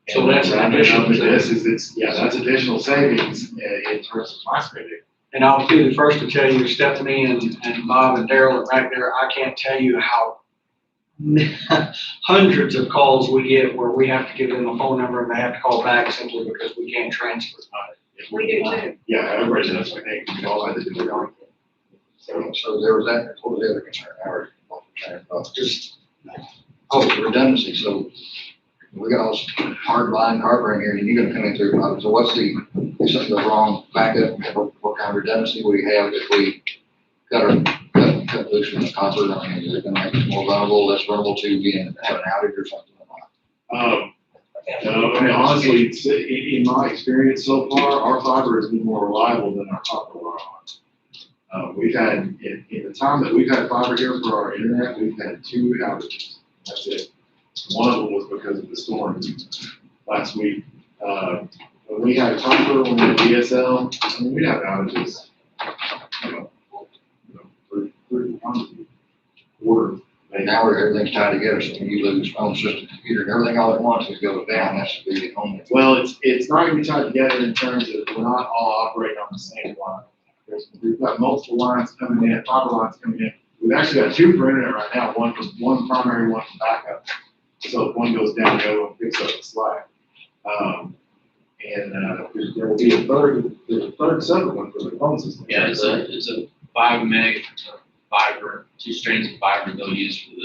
So that's an additional. That's additional savings in terms of my spending. And I'll be the first to tell you, Stephanie and Bob and Daryl are back there, I can't tell you how hundreds of calls we get where we have to give them a phone number and they have to call back simply because we can't transfer. We do too. Yeah, everybody does, I think, we all had to do it on. So there was that, what was the other concern, Howard? Just, redundancy, so we got all this hardline hardware in here, and you're gonna come in through, so what's the, if something goes wrong, backup, what kind of redundancy we have if we cut loose from the copper? I mean, is it gonna make us more vulnerable, less vulnerable to have an outage or something like that? No, I mean, honestly, in my experience so far, our fiber has been more reliable than our copper wire. We've had, in the time that we've had fiber here for our internet, we've had 2 outages. That's it. One of them was because of the storm last week. When we had copper, when we had DSL, I mean, we'd have outages, quarter. Now everything's tied together, so when you lose phone system, computer, and everything all at once, it goes down, that's the big only. Well, it's not gonna be tied together in terms of, we're not all operating on the same line. We've got multiple lines coming in, fiber lines coming in. We've actually got 2 for internet right now, one primary, one for backup. So if one goes down, the other one picks up the slack. There will be there's a third separate one for the phone system. Yeah, it's a 5 meg fiber, 2 strands of fiber they'll use for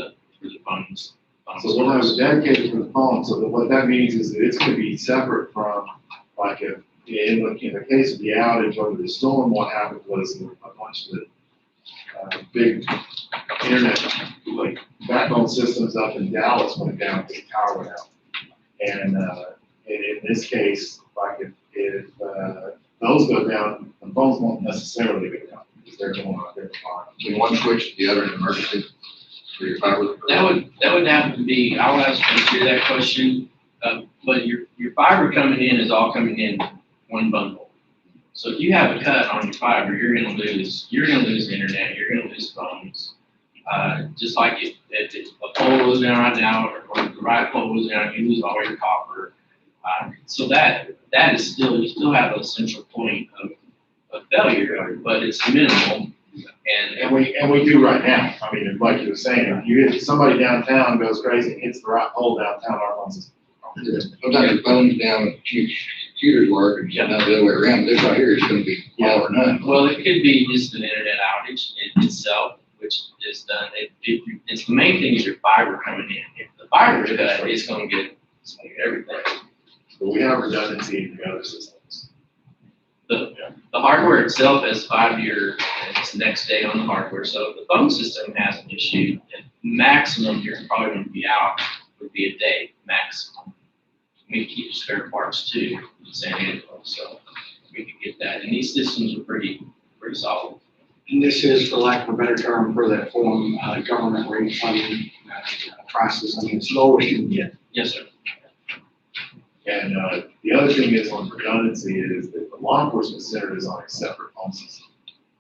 the phones. So we'll have it dedicated for the phone, so that what that means is that it's gonna be separate from, like, in the case of the outage over the storm, what happened was a bunch of the big internet, like, backbone systems up in Dallas went down because the power went out. And in this case, like, if those go down, The phones won't necessarily go down, because they're going on a different line. Can one switch to the other in an emergency for your fiber? That would have to be, I'll ask you to answer that question, but your fiber coming in is all coming in one bundle. So if you have a cut on your fiber, you're gonna lose internet, you're gonna lose phones. Just like if a pole goes down right now, or the right pole goes down, you lose all your copper. So that is still, you still have a central point of failure, but it's minimal. And we do right now. I mean, like you were saying, if somebody downtown goes crazy and hits the right pole downtown, our phones is. Sometimes the phone's down, computers work, and sometimes the other way around. This right here is gonna be all or none. Well, it could be just an internet outage itself, which is done. It's the main thing is your fiber coming in. If the fiber is cut, it's gonna get everything. But we have redundancy in the other systems. The hardware itself has 5-year, it's next day on the hardware. So if the phone system has an issue, at maximum you're probably gonna be out would be a day maximum. We keep spare parts too in San Angelo, so we could get that. And these systems are pretty solid. And this is, for lack of a better term, for that form, government rate funding prices. I mean, it's lowest you can get. Yes, sir. And the other thing is on redundancy is that the law enforcement center is on a separate phone system,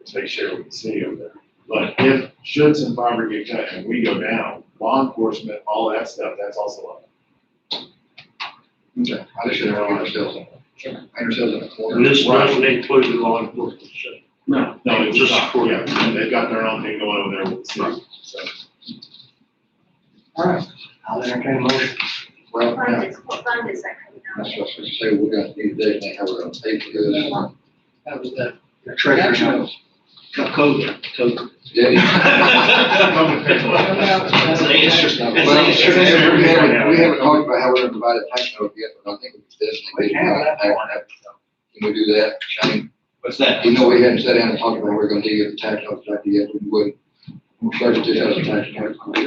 which they share with the city over there. But if should some fiber get cut and we go down, law enforcement, all that stuff, that's also up. Okay, I just didn't know ourselves. Ourselves in the corner. And this doesn't include the law enforcement. No, it's Just just, for- yeah, they've got their own thing going over there with the city, so. All right, I'll entertain a motion. Well, What yeah, fund is that coming out? that's what I was gonna say, we're gonna need to designate how we're gonna pay for this. That was the The treasurer knows. code. Yeah. That's the answer. Well, we haven't talked about how we're gonna provide a tax note yet, but I think we can designate. Can we do that, Shane? What's that? You know, we hadn't sat down and talked about we're gonna do the tax note back yet, we would. We'll start to just have a tax note. Okay,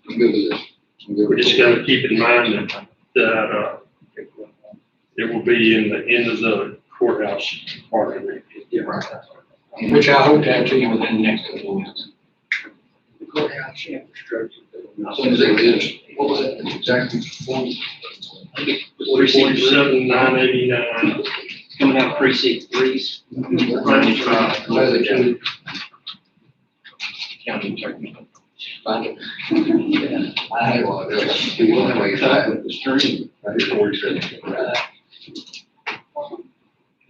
I'm good with this. I'm good with We just this. gotta keep in mind that it will be in the end of the courthouse part of it. Yeah, right. Which I hope to have to you within the next couple of weeks. The courthouse infrastructure. As soon as it is, what was it, exactly? 47,989. Coming out of precinct 3's. County attorney. Find it. I had one, The stream.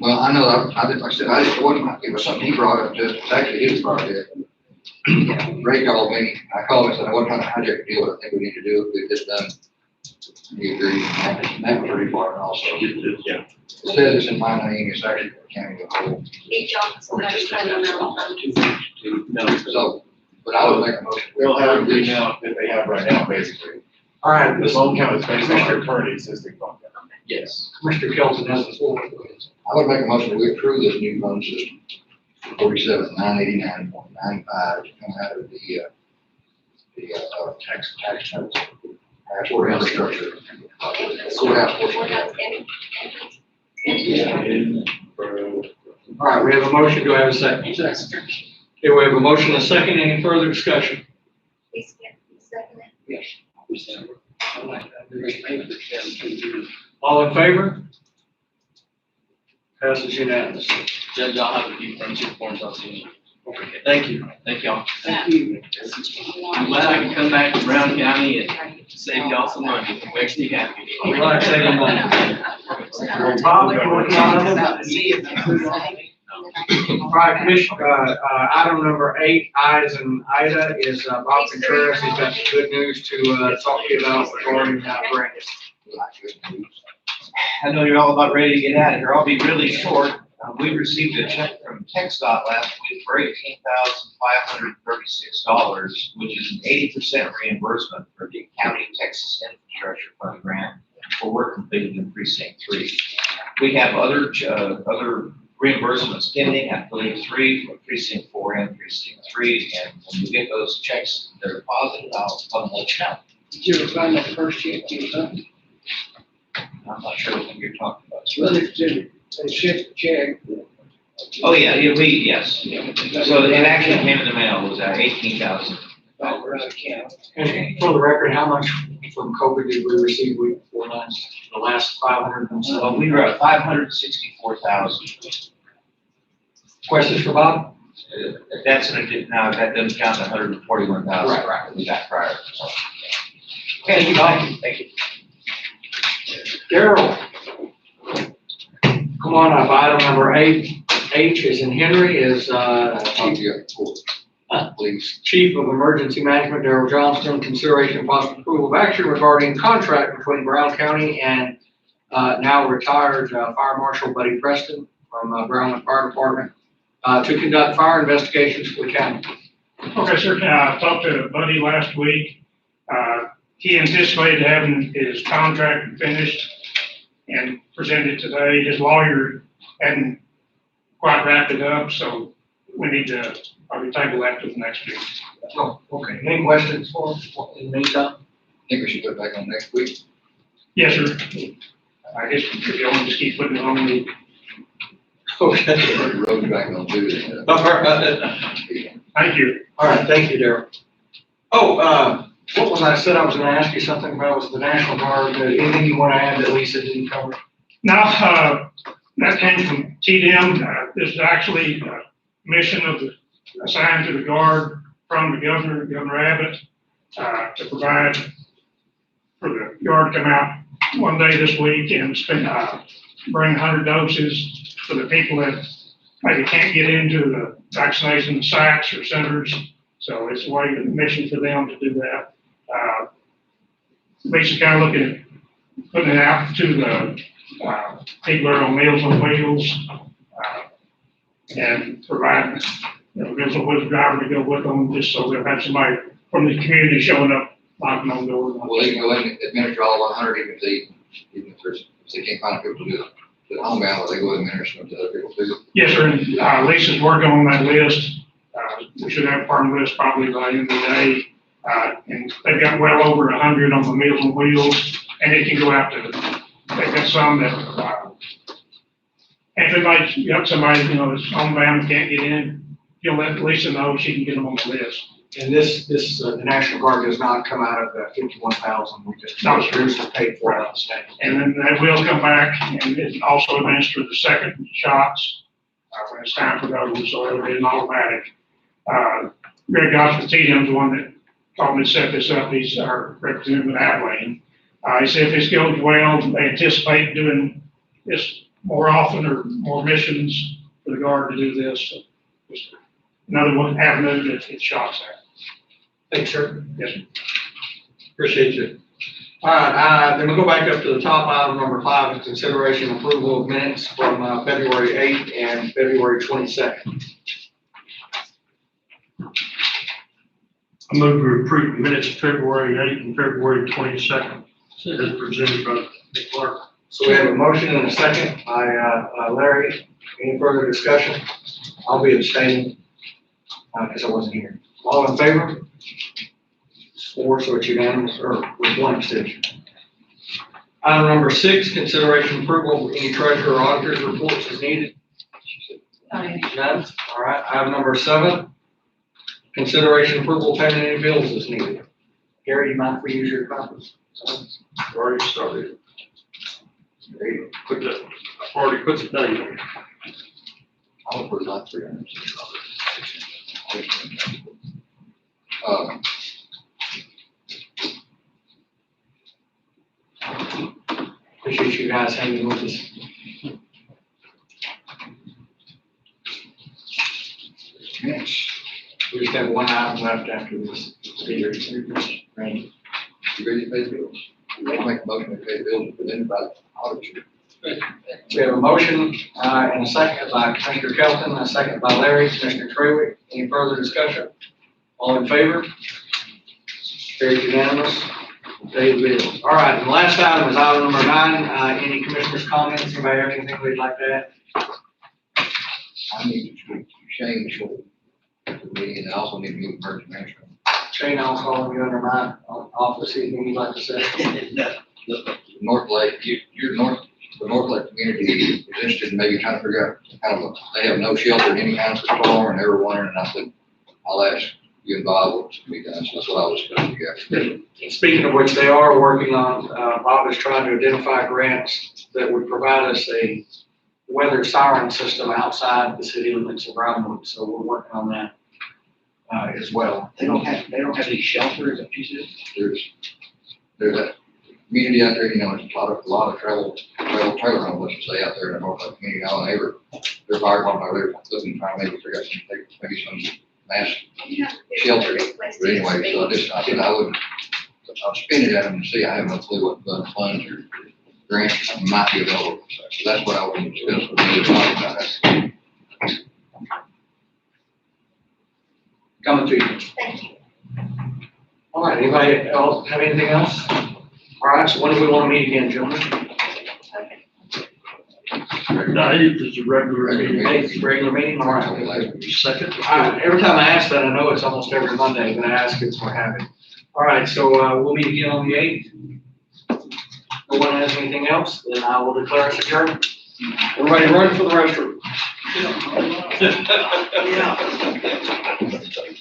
Well, I know, I did, like I said, it wasn't, it was something he brought up, just, it's actually his project. Ray called me, I called him and said, I wasn't trying to hijack the deal, I think we need to do it, we've just done. He agreed, that was pretty far also. Yeah. It says it's in my name, it's actually for the county of whole. Each office will have a certain amount of funds. No. So, but I would make a motion. They'll have the amount that they have right now, basically. All right, The phone count is based on their current existing phone count. Yes. Mr. Kelton has the floor. I would make a motion, we approve this new phone system, 47,989.95 to come out of the tax notes. Passport infrastructure. Courthouse portion. All right, we have a motion. Do I have a second? Second. Okay, we have a motion and a second. Any further discussion? Please get the second. Yes. All in favor? Passes unanimously. Judge, I'll have a few friendship forms I'll see you. Okay, thank you. Thank y'all. Thank you. I'm glad I can come back to Brown County and save y'all some money. Makes me happy. We like saving money. Bob, you want to comment? All right, Commissioner, item number 8, I as in Ida, is Bob Contreras. He's got some good news to talk to you about regarding grants. I know you're all about ready to get out of here. I'll be really short. We received a check from TxDOT last week for $18,536, which is an 80% reimbursement for the County Texas Infrastructure Fund grant for work completed in Precinct 3. We have other reimbursements pending, I believe 3 for Precinct 4 and Precinct 3. And when we get those checks, they're deposited, I'll let you know. Did you ever find that first check you got? I'm not sure what you're talking about. Well, it's They shipped the check. Oh, yeah, yes. So it actually came in the mail, it was 18,000. And for the record, how much from COVID did we receive week before last, the last 500 and so? Well, we were at 564,000. Questions for Bob? That's now, that doesn't count the 141,000 Right. we got prior. So. Thank you, Bob. Thank you. Daryl. Come on up, item number 8H is in Henry, is, Please. Chief of Emergency Management, Daryl Johnston, consideration and possible approval of action regarding contract between Brown County and, now retired, Fire Marshal Buddy Preston from, Brownwood Fire Department, to conduct fire investigations for the county. Okay, sir. I talked to Buddy last week. He anticipated having his contract finished and presented today. His lawyer hadn't quite wrapped it up, so we need to probably table that to the next week. Oh, okay. Any questions for us in the meantime? I think we should put it back on next week. Yes, sir. I guess if you want to just keep putting it on the. Okay. Road back on Tuesday. All right. Thank you. All right, thank you, Daryl. Oh, what was I said I was gonna ask you something about was the National Guard. Anything you wanna add that Lisa didn't cover? Now, that came from TDM. This is actually a mission of the, assigned to the Guard from the Governor Abbott, to provide for the Guard to come out one day this week and spend, bring 100 doses for the people that maybe can't get into the vaccination sites or centers. So it's a way, a mission for them to do that. Basically kind of looking at putting it out to the people that are on Meals on Wheels, and providing, Meals on Wheels driver to go with them, just so they'll have somebody from the community showing up, knocking on doors. Well, they can go in and administer all 100 even if they can't find people to do it. The homebound, or they go and administer them to other people too. Yes, sir, and Lisa's working on that list. We should have a firm list probably by the end of the day. And they've got well over 100 on the Meals on Wheels, and it can go out to, they've got some that, if they might, you got somebody, that's homebound, can't get in, you'll let Lisa know, she can get them on the list. And the National Guard does not come out of the 51,000, we just, No, Bruce is paid for it on state. And then that will come back and it also administer the second shots, when it's time for those, so it'll be an automatic. Greg Goss with TDM's the one that called me to set this up. He's our representative in Abilene. He said if this goes well, they anticipate doing this more often or more missions for the Guard to do this. So just another one avenue that it shots at. Thanks, sir. Yes, sir. Appreciate you. All right, then we'll go back up to the top item, number 5, is consideration and approval of minutes from February 8th and February 22nd. I move to approve the minutes of February 8th and February 22nd, as presented by the clerk. So we have a motion and a second by Larry. Any further discussion? I'll be abstaining because I wasn't here. All in favor? 4, so it's unanimous, or with 1 abstention. Item number 6, consideration and approval of any treasurer or auditor's reports as needed. None? All right. Item number 7, consideration and approval of payment any bills as needed. Gary, you mind if we use your copies? Already started. I've already put the date on. I'll put about 300. Appreciate you guys hanging with us. We just have one item left after this. Randy. You ready to pay the bills? I'll make a motion to pay the bills presented by the auditor. We have a motion and a second by Commissioner Kelton, and a second by Larry. Commissioner Trawick, any further discussion? All in favor? Carried unanimous. Pay the bills. All right, and the last item is item number 9. Any commissioners' comments? Anybody have anything they'd like to add? I need to change the meeting, and I also need to move emergency management. Shane, I'll call you under my office. Anything you'd like to say? North Lake, you're north the North Lake community is interested in maybe trying to figure out kind of, they have no shelter in any kind of storm and they were wondering, and I said, I'll ask you and Bob what can be done, so that's what I was supposed to get. Speaking of which, they are working on, Bob is trying to identify grants that would provide us a weather siren system outside the city limits of Brownwood, so we're working on that, as well. They don't have any shelter, is that what you said? There's that community out there, you know, it's a lot of trailer homes, let's just say, out there in the North Lake community, all neighbor. They're fire department over there looking, trying to maybe figure out maybe some mass shelter. But anyway, so I said I wouldn't, I'll spin it at them and see, I have no clue what funds or grants might be available. So that's what I would discuss with you, talk about that. Coming to you. Thank you. All right, anybody else have anything else? All right, so when do we want to meet again, gentlemen? The eighth is a regular meeting. Eighth, regular meeting, all right. Second. Every time I ask that, I know it's almost every Monday, but I ask it, so we're having. All right, so, we'll meet again on the eighth. No one has anything else, then I will declare us adjourned. Everybody run for the restroom. Yeah.